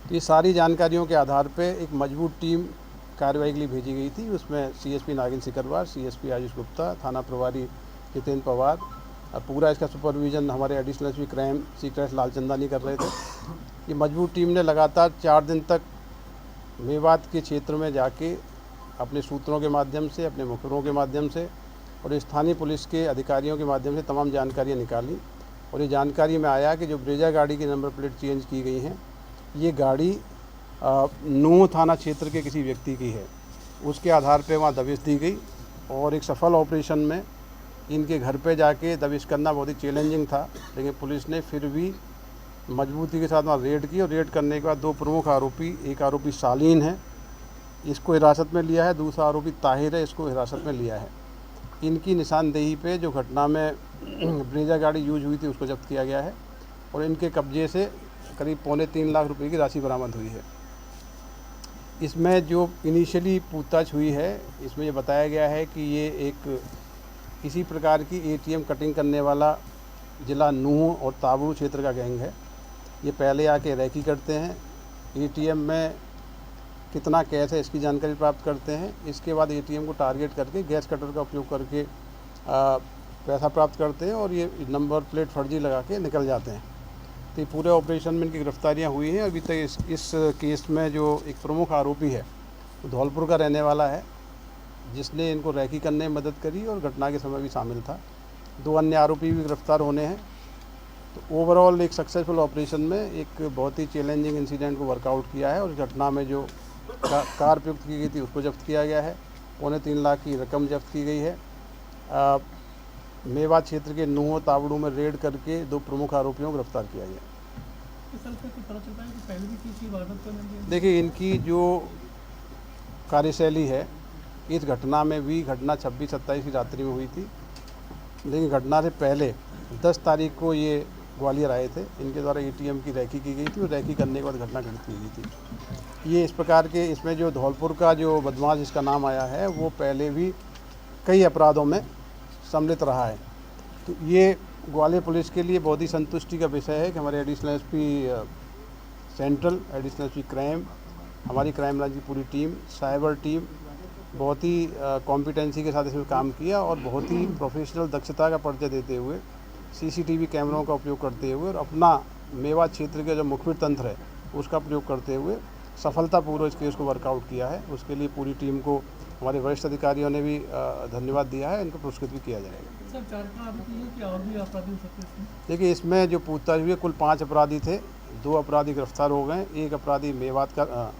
तो ये सारी जानकारियों के आधार पर एक मजबूत टीम कार्रवाई के लिए भेजी गई थी। उसमें सीएसपी नागिन सिकरवार, सीएसपी आयुष गुप्ता, थाना प्रभारी जितेंद्र पवार और पूरा इसका सुपरविजन हमारे additional SP crime secret Lalchandani कर रहे थे। ये मजबूत टीम ने लगातार 4 दिन तक मेवात के क्षेत्र में जाके अपने सूत्रों के माध्यम से, अपने मुखबरों के माध्यम से और स्थानीय पुलिस के अधिकारियों के माध्यम से तमाम जानकारियाँ निकाली और ये जानकारी में आया कि जो ब्रेजा गाड़ी की नंबर प्लेट चेंज की गई हैं, ये गाड़ी नूह थाना क्षेत्र के किसी व्यक्ति की है। उसके आधार पे वहाँ दबिश दी गई और एक सफल ऑपरेशन में इनके घर पे जाके दबिश करना बहुत ही चैलेंजिंग था, लेकिन पुलिस ने फिर भी मजबूती के साथ वहाँ रेड की और रेड करने के बाद 2 प्रमुख आरोपी, एक आरोपी शालीन है, इसको हिरासत में लिया है, दूसरा आरोपी ताहिर है, इसको हिरासत में लिया है। इनकी निशानदेही पे जो घटना में ब्रेजा गाड़ी यूज हुई थी उसको जब्त किया गया है और इनके कब्जे से करीब 2.25 लाख रुपए की राशि बरामद हुई है। इसमें जो इनिशियली पूछताछ हुई है, इसमें ये बताया गया है कि ये एक इसी प्रकार की एटीएम कटिंग करने वाला ज़िला नूह और ताबड़ू क्षेत्र का गैंग है। ये पहले आके रैकी करते हैं, एटीएम में कितना कैश है इसकी जानकारी प्राप्त करते हैं, इसके बाद एटीएम को टारगेट करके गैस कटर का उपयोग करके पैसा प्राप्त करते हैं और ये नंबर प्लेट फर्जी लगा के निकल जाते हैं। तो पूरे ऑपरेशन में इनकी गिरफ्तारियां हुई हैं। अभी तक इस केस में जो एक प्रमुख आरोपी है वो धौलपुर का रहने वाला है, जिसने इनको रैकी करने में मदद करी और घटना के समय भी शामिल था। 2 अन्य आरोपी भी गिरफ्तार होने हैं। तो ओवरऑल एक सक्सेसफुल ऑपरेशन में एक बहुत ही चैलेंजिंग इंसिडेंट को वर्कआउट किया है और इस घटना में जो कार प्रयुक्त की गई थी उसको जब्त किया गया है। 3.25 लाख की रकम जब्त की गई है। मेवात क्षेत्र के नूह ताबड़ू में रेड करके 2 प्रमुख आरोपियों को गिरफ्तार किया गया। देखिए, इनकी जो कार्यशैली है, इस घटना में भी घटना 26-27 की रात्रि में हुई थी, लेकिन घटना से पहले 10 तारीख को ये ग्वालियर आए थे। इनके द्वारा एटीएम की रैकी की गई थी और रैकी करने के बाद घटना घटित की गई थी। ये इस प्रकार के, इसमें जो धौलपुर का जो बदमाश जिसका नाम आया है वो पहले भी कई अपराधों में सम्मिलित रहा है। तो ये ग्वालियर पुलिस के लिए बहुत ही संतुष्टि का विषय है कि हमारे additional SP central, additional SP crime, हमारी क्राइम ब्रांच की पूरी टीम, साइबर टीम बहुत ही कॉम्पिटेंसी के साथ इसमें काम किया और बहुत ही प्रोफेशनल दक्षता का परिचय देते हुए सीसीटीवी कैमरों का उपयोग करते हुए और अपना मेवात क्षेत्र का जो मुखबिर तंत्र है उसका प्रयोग करते हुए सफलतापूर्वक इस केस को वर्कआउट किया है। उसके लिए पूरी टीम को हमारे वरिष्ठ अधिकारियों ने भी धन्यवाद दिया है, इनको पुरस्कृत भी किया जाएगा। सर, 4 आरोपी हैं कि और भी अपराधी हो सकते हैं? देखिए, इसमें जो पूछताछ हुई है कुल 5 अपराधी थे, 2 अपराधी गिरफ्तार हो गए, एक अपराधी मेवात का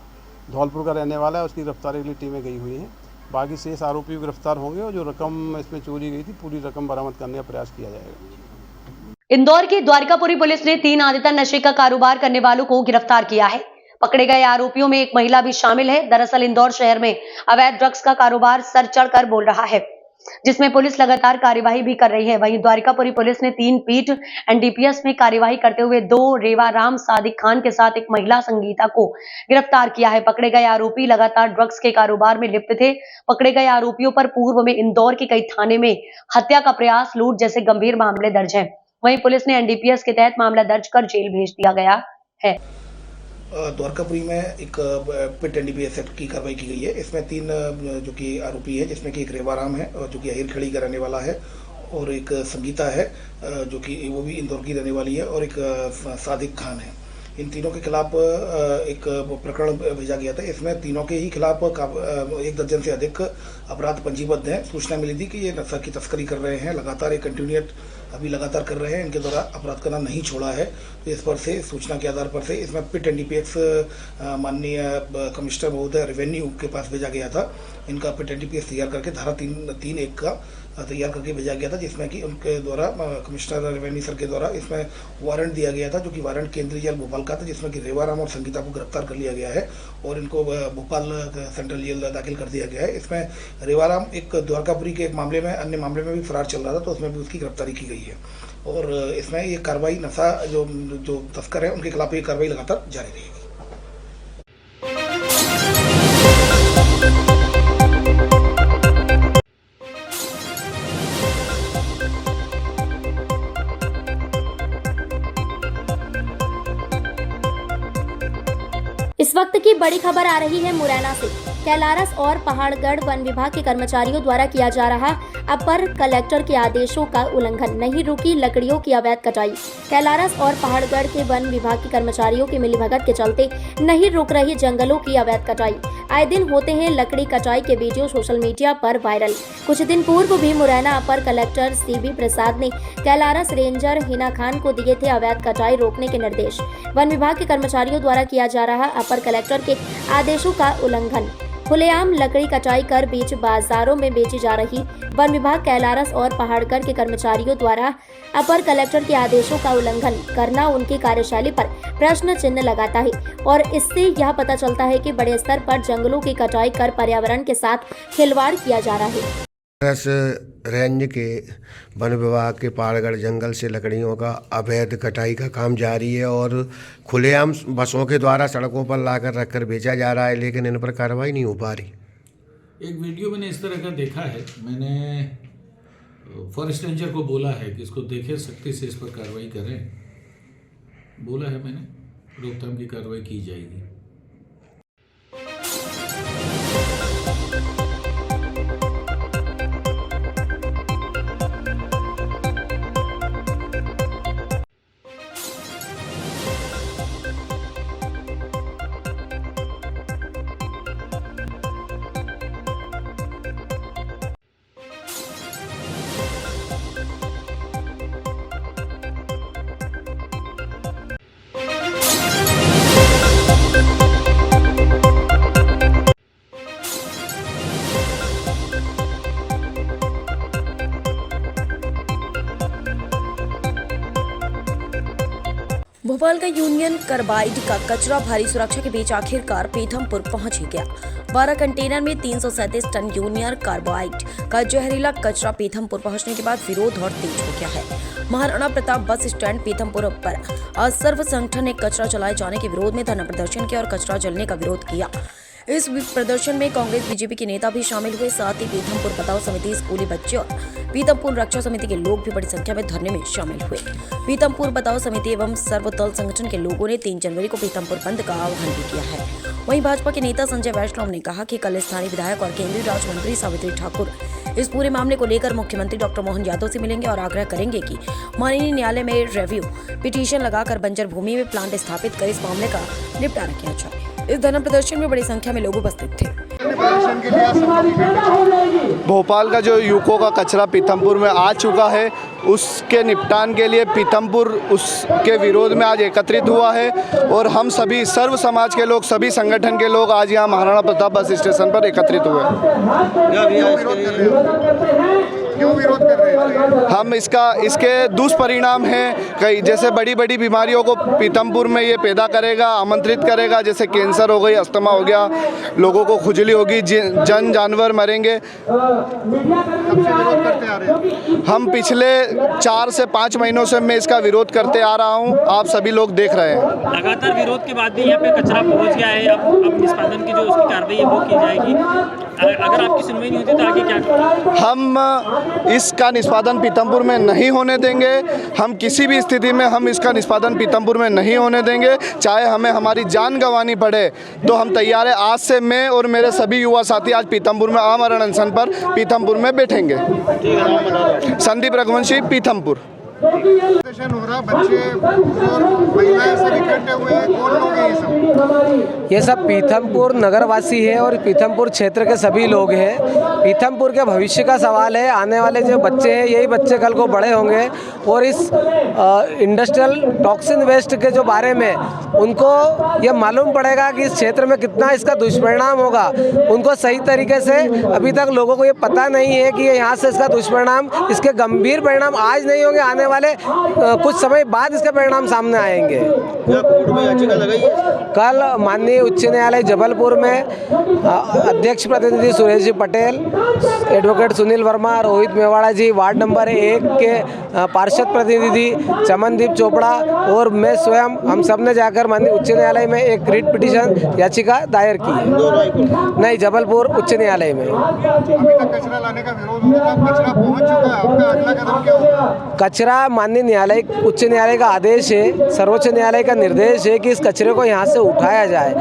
धौलपुर का रहने वाला है, उसकी गिरफ्तारी के लिए टीमें गई हुई हैं। बाकी शेष आरोपी भी गिरफ्तार होंगे और जो रकम इसमें चोरी गई थी पूरी रकम बरामद करने का प्रयास किया जाएगा। इंदौर की द्वारिकापुरी पुलिस ने 3 आदिता नशे का कारोबार करने वालों को गिरफ्तार किया है। पकड़े गए आरोपियों में एक महिला भी शामिल है। दरअसल इंदौर शहर में अवैध ड्रग्स का कारोबार सर चढ़कर बोल रहा है, जिसमें पुलिस लगातार कार्यवाही भी कर रही है। वहीं द्वारिकापुरी पुलिस ने 3 पीट एनडीपीएस में कार्यवाही करते हुए 2 रेवाराम सादिक खान के साथ एक महिला संगीता को गिरफ्तार किया है। पकड़े गए आरोपी लगातार ड्रग्स के कारोबार में लिप्त थे। पकड़े गए आरोपियों पर पूर्व में इंदौर के कई थाने में हत्या का प्रयास, लूट जैसे गंभीर मामले दर्ज हैं। वहीं पुलिस ने एनडीपीएस के तहत मामला दर्ज कर जेल भेज दिया गया है। द्वारकापुरी में एक पिट एनडीपीएस एक्ट की कार्रवाई की गई है। इसमें 3 जो कि आरोपी है, जिसमें कि एक रेवाराम है जो कि अहिरखेड़ी का रहने वाला है, और एक संगीता है जो कि वो भी इंदौर की रहने वाली है, और एक सादिक खान है। इन तीनों के खिलाफ एक प्रकरण भेजा गया था। इसमें तीनों के ही खिलाफ 1 दर्जन से अधिक अपराध पंजीबद्ध हैं। सूचना मिली थी कि ये नशा की तस्करी कर रहे हैं, लगातार एक कंटिन्यूट अभी लगातार कर रहे हैं, इनके द्वारा अपराध करना नहीं छोड़ा है। तो इस पर से सूचना के आधार पर से इसमें पिट एनडीपीएस माननीय कमिश्नर महोदय रेवेन्यू के पास भेजा गया था। इनका पिट एनडीपीएस तैयार करके धारा 3(1) का तैयार करके भेजा गया था, जिसमें कि उनके द्वारा कमिश्नर रेवेन्यू सर के द्वारा इसमें वारंट दिया गया था, जो कि वारंट केंद्रीय जेल भोपाल का था, जिसमें कि रेवाराम और संगीता को गिरफ्तार कर लिया गया है और इनको भोपाल सेंट्रल जेल दाखिल कर दिया गया है। इसमें रेवाराम एक द्वारकापुरी के एक मामले में, अन्य मामले में भी फरार चल रहा था, तो उसमें भी उसकी गिरफ्तारी की गई है। और इसमें ये कार्रवाई नशा जो तस्कर है उनके खिलाफ ये कार्रवाई लगातार जारी रहेगी। इस वक्त की बड़ी खबर आ रही है मुरैना से। कैलारस और पहाड़गढ़ वन विभाग के कर्मचारियों द्वारा किया जा रहा अपर कलेक्टर के आदेशों का उल्लंघन, नहीं रुकी लकड़ियों की अवैध कटाई। कैलारस और पहाड़गढ़ के वन विभाग के कर्मचारियों की मिलीभगत के चलते नहीं रुक रही जंगलों की अवैध कटाई। आए दिन होते हैं लकड़ी कटाई के वीडियो सोशल मीडिया पर वायरल। कुछ दिन पूर्व भी मुरैना अपर कलेक्टर CB प्रसाद ने कैलारस रेंजर हिना खान को दिए थे अवैध कटाई रोकने के निर्देश। वन विभाग के कर्मचारियों द्वारा किया जा रहा अपर कलेक्टर के आदेशों का उल्लंघन, खुलेआम लकड़ी कटाई कर बीच बाजारों में बेची जा रही। वन विभाग कैलारस और पहाड़गढ़ के कर्मचारियों द्वारा अपर कलेक्टर के आदेशों का उल्लंघन करना उनकी कार्यशैली पर प्रश्न चिन्ह लगाता है और इससे यह पता चलता है कि बड़े स्तर पर जंगलों की कटाई कर पर्यावरण के साथ खिलवाड़ किया जा रहा है। रेंज के वन विभाग के पहाड़गढ़ जंगल से लकड़ियों का अवैध कटाई का काम जारी है और खुलेआम बसों के द्वारा सड़कों पर लाकर रखकर बेचा जा रहा है, लेकिन इन पर कार्रवाई नहीं हो पा रही। एक वीडियो मैंने इस तरह का देखा है, मैंने फॉरेस्ट रेंजर को बोला है कि इसको देखें, सख्ती से इस पर कार्रवाई करें, बोला है मैंने, रोकथाम की कार्रवाई की जाएगी। भोपाल का यूनियन कार्बाइड का कचरा भारी सुरक्षा के बीच आखिरकार पीथमपुर पहुंच ही गया। 12 कंटेनर में 337 टन यूनियन कार्बाइड का जहरीला कचरा पीथमपुर पहुंचने के बाद विरोध और तेज हो गया है। महाराणा प्रताप बस स्टैंड पीथमपुर पर आज सर्व संगठन ने कचरा जलाए जाने के विरोध में धरना प्रदर्शन किया और कचरा जलने का विरोध किया। इस प्रदर्शन में कांग्रेस बीजेपी के नेता भी शामिल हुए। साथ ही पीथमपुर बचाओ समिति, स्कूली बच्चे और पीतमपुर रक्षा समिति के लोग भी बड़ी संख्या में धरने में शामिल हुए। पीतमपुर बचाव समिति एवं सर्वदल संगठन के लोगों ने 3 जनवरी को पीतमपुर बंद का आह्वान भी किया है। वहीं भाजपा के नेता संजय वैष्णव ने कहा कि कल स्थानीय विधायक और केंद्रीय राज्य मंत्री सावित्री ठाकुर इस पूरे मामले को लेकर मुख्यमंत्री डॉक्टर मोहन यादव से मिलेंगे और आग्रह करेंगे कि माननीय न्यायालय में रिव्यू पिटीशन लगाकर बंजर भूमि में प्लांट स्थापित कर इस मामले का निपटारा किया जाए। इस धरना प्रदर्शन में बड़ी संख्या में लोग उपस्थित थे। भोपाल का जो यूको का कचरा पीथमपुर में आ चुका है, उसके निपटान के लिए पीथमपुर उसके विरोध में आज एकत्रित हुआ है और हम सभी सर्व समाज के लोग, सभी संगठन के लोग आज यहाँ महाराणा प्रताप बस स्टेशन पर एकत्रित हुए। क्यों विरोध कर रहे हैं? हम इसके दुष्परिणाम हैं, कई जैसे बड़ी बड़ी बीमारियों को पीथमपुर में ये पैदा करेगा, आमंत्रित करेगा, जैसे कैंसर हो गई, अस्थमा हो गया, लोगों को खुजली होगी, जानवर मरेंगे। हम पिछले 4 से 5 महीनों से मैं इसका विरोध करते आ रहा हूं, आप सभी लोग देख रहे हैं। लगातार विरोध के बाद भी यहाँ पे कचरा पहुँच गया है, अब निष्पादन की जो उसकी कार्रवाई है वो की जाएगी। अगर आपकी सुनवाई नहीं होती तो आगे क्या? हम इसका निष्पादन पीथमपुर में नहीं होने देंगे। हम किसी भी स्थिति में हम इसका निष्पादन पीथमपुर में नहीं होने देंगे, चाहे हमें हमारी जान गंवानी पड़े तो हम तैयार हैं। आज से मैं और मेरे सभी युवा साथी आज पीथमपुर में आमरण अनशन पर पीथमपुर में बैठेंगे। संदीप रघुवंशी, पीथमपुर। हो रहा, बच्चे और महिलाएं सब इकट्ठे हुए हैं, कौन लोग हैं ये सब? ये सब पीथमपुर नगरवासी है और पीथमपुर क्षेत्र के सभी लोग हैं। पीथमपुर के भविष्य का सवाल है। आने वाले जो बच्चे हैं, यही बच्चे कल को बड़े होंगे और इस इंडस्ट्रियल टॉक्सिन वेस्ट के जो बारे में उनको ये मालूम पड़ेगा कि इस क्षेत्र में कितना इसका दुष्परिणाम होगा। उनको सही तरीके से अभी तक लोगों को ये पता नहीं है कि यहाँ से इसका दुष्परिणाम, इसके गंभीर परिणाम आज नहीं होंगे, आने वाले कुछ समय बाद इसके परिणाम सामने आएंगे। कल माननीय उच्च न्यायालय जबलपुर में अध्यक्ष प्रतिनिधि सुरेश जी पटेल, एडवोकेट सुनील वर्मा, रोहित मेवाड़ा जी, वार्ड नंबर 1 के पार्षद प्रतिनिधि चमनदीप चोपड़ा और मैं स्वयं, हम सब ने जाकर माननीय उच्च न्यायालय में एक रिट पिटीशन याचिका दायर की है। नहीं, जबलपुर उच्च न्यायालय में। अभी तक कचरा लाने का विरोध हो रहा, कचरा पहुंच चुका है, आपका अगला कदम क्या होगा? कचरा माननीय न्यायालय, उच्च न्यायालय का आदेश है, सर्वोच्च न्यायालय का निर्देश है कि इस कचरे को यहाँ से उठाया जाए।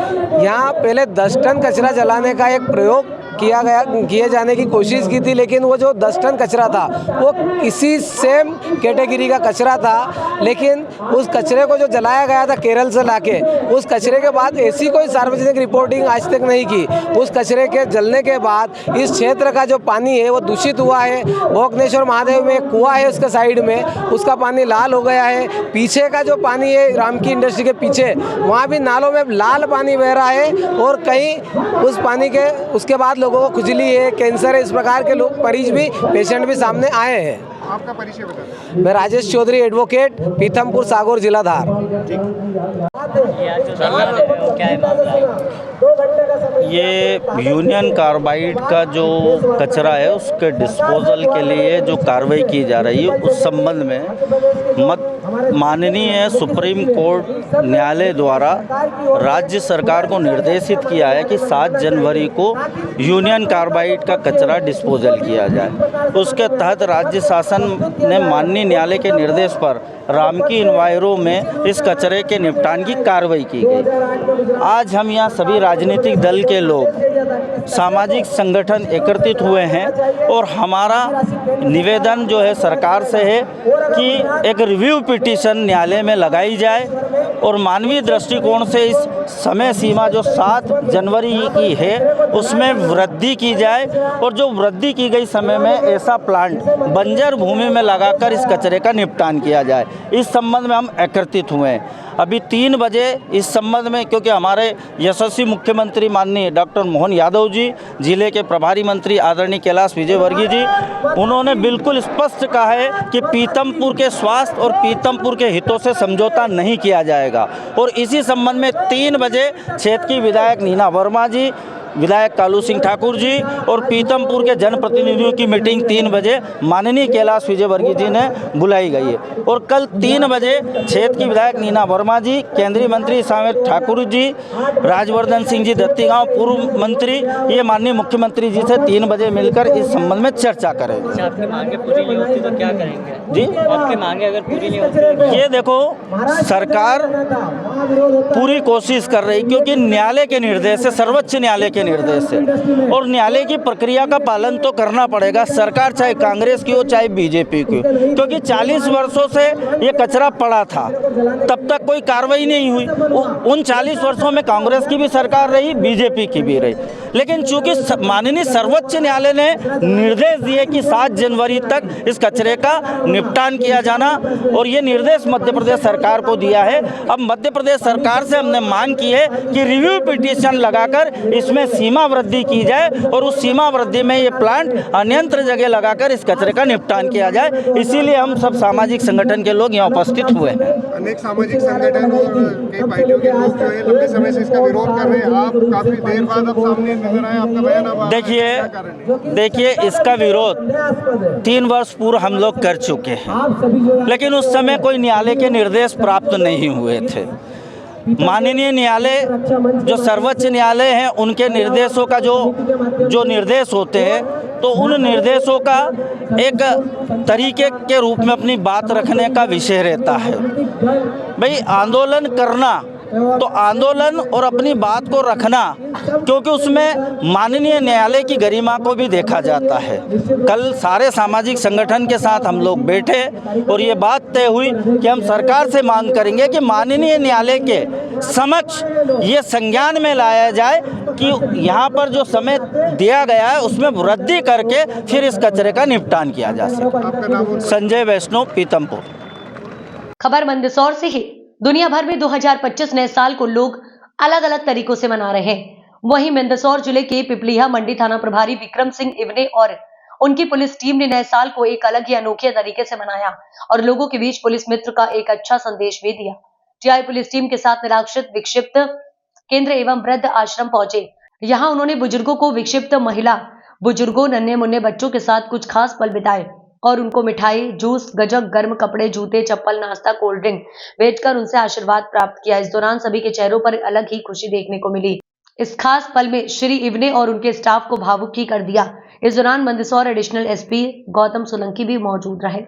यहाँ पहले 10 टन कचरा जलाने का एक प्रयोग किए जाने की कोशिश की थी, लेकिन वो जो 10 टन कचरा था वो इसी सेम कैटेगरी का कचरा था, लेकिन उस कचरे को जो जलाया गया था केरल से लाके, उस कचरे के बाद ऐसी कोई सार्वजनिक रिपोर्टिंग आज तक नहीं की। उस कचरे के जलने के बाद इस क्षेत्र का जो पानी है वो दूषित हुआ है। भोगनेश्वर महादेव में एक कुआं है, उसके साइड में उसका पानी लाल हो गया है। पीछे का जो पानी है राम की इंडस्ट्री के पीछे, वहाँ भी नालों में लाल पानी बह रहा है और कहीं उस पानी के उसके बाद लोगों को खुजली है, कैंसर है, इस प्रकार के लोग मरीज भी, पेशेंट भी सामने आए हैं। आपका परिचय बता। मैं राजेश चौधरी, एडवोकेट, पीथमपुर सागौर जिला धार। ये यूनियन कार्बाइड का जो कचरा है उसके डिस्पोजल के लिए जो कार्रवाई की जा रही है, उस संबंध में माननीय सुप्रीम कोर्ट न्यायालय द्वारा राज्य सरकार को निर्देशित किया है कि 7 जनवरी को यूनियन कार्बाइड का कचरा डिस्पोजल किया जाए। उसके तहत राज्य शासन ने माननीय न्यायालय के निर्देश पर रामकी इन्वायरो में इस कचरे के निपटान की कार्रवाई की गई। आज हम यहाँ सभी राजनीतिक दल के लोग, सामाजिक संगठन एकत्रित हुए हैं और हमारा निवेदन जो है सरकार से है कि एक रिव्यू पिटीशन न्यायालय में लगाई जाए और मानवीय दृष्टिकोण से इस समय सीमा जो 7 जनवरी की है उसमें वृद्धि की जाए और जो वृद्धि की गई समय में ऐसा प्लांट बंजर भूमि में लगाकर इस कचरे का निपटान किया जाए। इस संबंध में हम एकत्रित हुए हैं। अभी 3 बजे इस संबंध में, क्योंकि हमारे यशस्वी मुख्यमंत्री माननीय डॉक्टर मोहन यादव जी, जिले के प्रभारी मंत्री आदरणीय कैलाश विजयवर्गीय जी, उन्होंने बिल्कुल स्पष्ट कहा है कि पीथमपुर के स्वास्थ्य और पीथमपुर के हितों से समझौता नहीं किया जाएगा। और इसी संबंध में 3 बजे क्षेत्र की विधायक नीना वर्मा जी विधायक कालू सिंह ठाकुर जी और पीतमपुर के जनप्रतिनिधियों की मीटिंग 3 बजे माननीय कैलाश विजयवर्गीय जी ने बुलाई गई है। और कल 3 बजे क्षेत्र की विधायक नीना वर्मा जी, केंद्रीय मंत्री सामेत ठाकुर जी, राजवर्धन सिंह जी दत्तीगांव पूर्व मंत्री, ये माननीय मुख्यमंत्री जी से 3 बजे मिलकर इस संबंध में चर्चा करेंगे। आपकी मांगे पूरी नहीं होती तो क्या करेंगे जी, आपकी मांगे अगर पूरी नहीं होती? ये देखो, सरकार पूरी कोशिश कर रही, क्योंकि न्यायालय के निर्देश है, सर्वोच्च न्यायालय के निर्देश है, और न्यायालय की प्रक्रिया का पालन तो करना पड़ेगा, सरकार चाहे कांग्रेस की हो चाहे बीजेपी की, क्योंकि 40 वर्षों से ये कचरा पड़ा था, तब तक कोई कार्रवाई नहीं हुई। उन 40 वर्षों में कांग्रेस की भी सरकार रही, बीजेपी की भी रही, लेकिन चूंकि माननीय सर्वोच्च न्यायालय ने निर्देश दिए कि 7 जनवरी तक इस कचरे का निपटान किया जाना, और ये निर्देश मध्य प्रदेश सरकार को दिया है। अब मध्य प्रदेश सरकार से हमने मांग की है कि रिव्यू पिटीशन लगाकर इसमें सीमा वृद्धि की जाए, और उस सीमा वृद्धि में ये प्लांट अन्यंत्र जगह लगाकर इस कचरे का निपटान किया जाए। इसीलिए हम सब सामाजिक संगठन के लोग यहाँ उपस्थित हुए हैं। अनेक सामाजिक संगठन और कई पार्टियों के लोग जो है लंबे समय से इसका विरोध कर रहे हैं, आप काफी देर बाद अब सामने नजर आए, आपका बयान अब देखिए, इसका विरोध 3 वर्ष पूर्व हम लोग कर चुके हैं, लेकिन उस समय कोई न्यायालय के निर्देश प्राप्त नहीं हुए थे। माननीय न्यायालय जो सर्वोच्च न्यायालय हैं, उनके निर्देशों का जो निर्देश होते हैं, तो उन निर्देशों का एक तरीके के रूप में अपनी बात रखने का विषय रहता है। भाई, आंदोलन करना तो आंदोलन और अपनी बात को रखना, क्योंकि उसमें माननीय न्यायालय की गरिमा को भी देखा जाता है। कल सारे सामाजिक संगठन के साथ हम लोग बैठे और ये बात तय हुई कि हम सरकार से मांग करेंगे कि माननीय न्यायालय के समक्ष ये संज्ञान में लाया जाए कि यहाँ पर जो समय दिया गया है उसमें वृद्धि करके फिर इस कचरे का निपटान किया जा सके। संजय वैष्णव, पीतमपुर। खबर मंदसौर से ही। दुनिया भर में 2025 नए साल को लोग अलग अलग तरीकों से मना रहे हैं। वहीं मंदसौर जिले के पिपलिया मंडी थाना प्रभारी विक्रम सिंह इवने और उनकी पुलिस टीम ने नए साल को एक अलग ही अनोखे तरीके से मनाया और लोगों के बीच पुलिस मित्र का एक अच्छा संदेश भी दिया। टीआई पुलिस टीम के साथ निराश्रित विक्षिप्त केंद्र एवं वृद्ध आश्रम पहुंचे। यहाँ उन्होंने बुजुर्गों को, विक्षिप्त महिला बुजुर्गों, नन्हे मुन्ने बच्चों के साथ कुछ खास पल बिताए और उनको मिठाई, जूस, गजक, गर्म कपड़े, जूते, चप्पल, नाश्ता, कोल्ड ड्रिंक भेजकर उनसे आशीर्वाद प्राप्त किया। इस दौरान सभी के चेहरों पर अलग ही खुशी देखने को मिली। इस खास पल में श्री इवने और उनके स्टाफ को भावुक ही कर दिया। इस दौरान मंदसौर एडिशनल एसपी गौतम सोलंकी भी मौजूद रहे।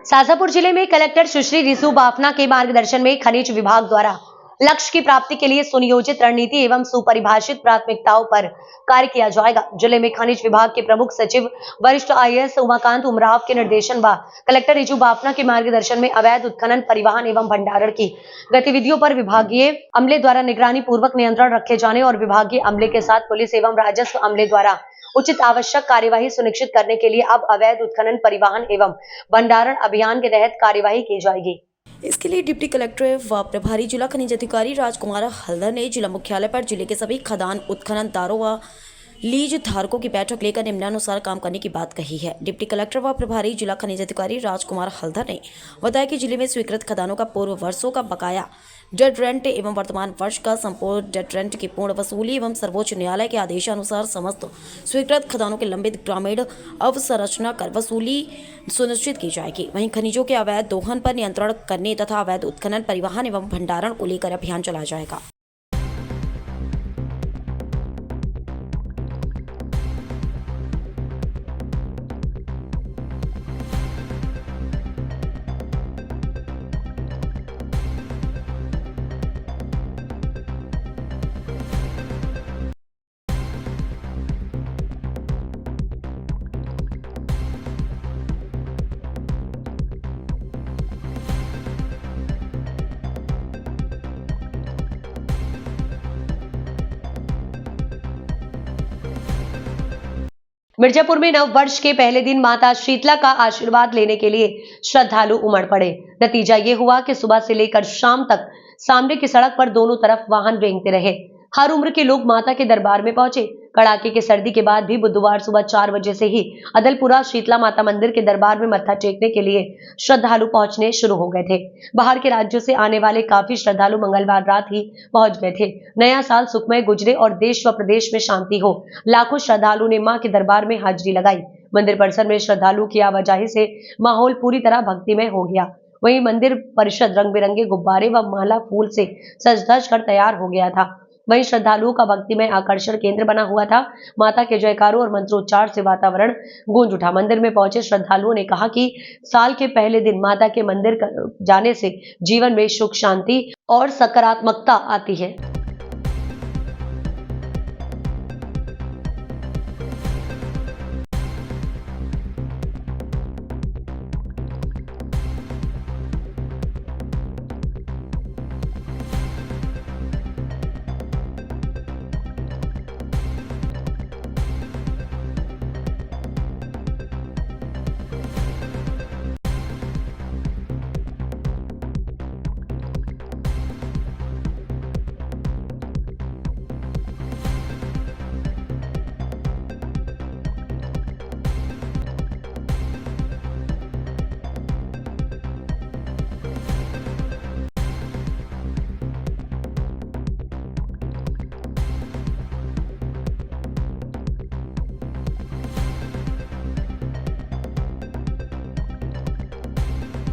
शाजापुर जिले में कलेक्टर सुश्री रिसु बाफना के मार्गदर्शन में खनिज विभाग द्वारा लक्ष्य की प्राप्ति के लिए सुनियोजित रणनीति एवं सुपरिभाषित प्राथमिकताओं पर कार्य किया जाएगा। जिले में खनिज विभाग के प्रमुख सचिव वरिष्ठ IAS उमाकांत उमराव के निर्देशन व कलेक्टर रिजू बाफना के मार्गदर्शन में अवैध उत्खनन, परिवहन एवं भंडारण की गतिविधियों पर विभागीय अमले द्वारा निगरानी पूर्वक नियंत्रण रखे जाने और विभागीय अमले के साथ पुलिस एवं राजस्व अमले द्वारा उचित आवश्यक कार्यवाही सुनिश्चित करने के लिए अब अवैध उत्खनन, परिवहन एवं भंडारण अभियान के तहत कार्यवाही की जाएगी। इसके लिए डिप्टी कलेक्टर व प्रभारी जिला खनिज अधिकारी राजकुमार हल्दर ने जिला मुख्यालय पर जिले के सभी खदान उत्खननदारों व लीज धारकों की बैठक लेकर निम्नानुसार काम करने की बात कही है। डिप्टी कलेक्टर व प्रभारी जिला खनिज अधिकारी राजकुमार हल्दर ने बताया कि जिले में स्वीकृत खदानों का पूर्व वर्षों का बकाया डेड रेंट एवं वर्तमान वर्ष का संपूर्ण डेड रेंट की पूर्ण वसूली एवं सर्वोच्च न्यायालय के आदेशानुसार समस्त स्वीकृत खदानों के लंबित ग्रामीण अवसंरचना कर वसूली सुनिश्चित की जाएगी। वहीं खनिजों के अवैध दोहन पर नियंत्रण करने तथा अवैध उत्खनन, परिवहन एवं भंडारण को लेकर अभियान चलाया जाएगा। मिर्जापुर में नव वर्ष के पहले दिन माता शीतला का आशीर्वाद लेने के लिए श्रद्धालु उमड़ पड़े। नतीजा ये हुआ कि सुबह से लेकर शाम तक सामने की सड़क पर दोनों तरफ वाहन रेंगते रहे। हर उम्र के लोग माता के दरबार में पहुंचे। कड़ाके की सर्दी के बाद भी बुधवार सुबह 4 बजे से ही अदलपुरा शीतला माता मंदिर के दरबार में मत्था टेकने के लिए श्रद्धालु पहुंचने शुरू हो गए थे। बाहर के राज्यों से आने वाले काफी श्रद्धालु मंगलवार रात ही पहुंच गए थे। नया साल सुखमय गुजरे और देश व प्रदेश में शांति हो। लाखों श्रद्धालु ने मां के दरबार में हाजिरी लगाई। मंदिर परिसर में श्रद्धालु की आवाजाही से माहौल पूरी तरह भक्तिमय हो गया। वहीं मंदिर परिषद रंग बिरंगे गुब्बारे व माला फूल से सज धज कर तैयार हो गया था। वहीं श्रद्धालुओं का भक्तिमय आकर्षण केंद्र बना हुआ था। माता के जयकारों और मंत्रोच्चार से वातावरण गूंज उठा। मंदिर में पहुंचे श्रद्धालुओं ने कहा कि साल के पहले दिन माता के मंदिर जाने से जीवन में सुख, शांति और सकारात्मकता आती है।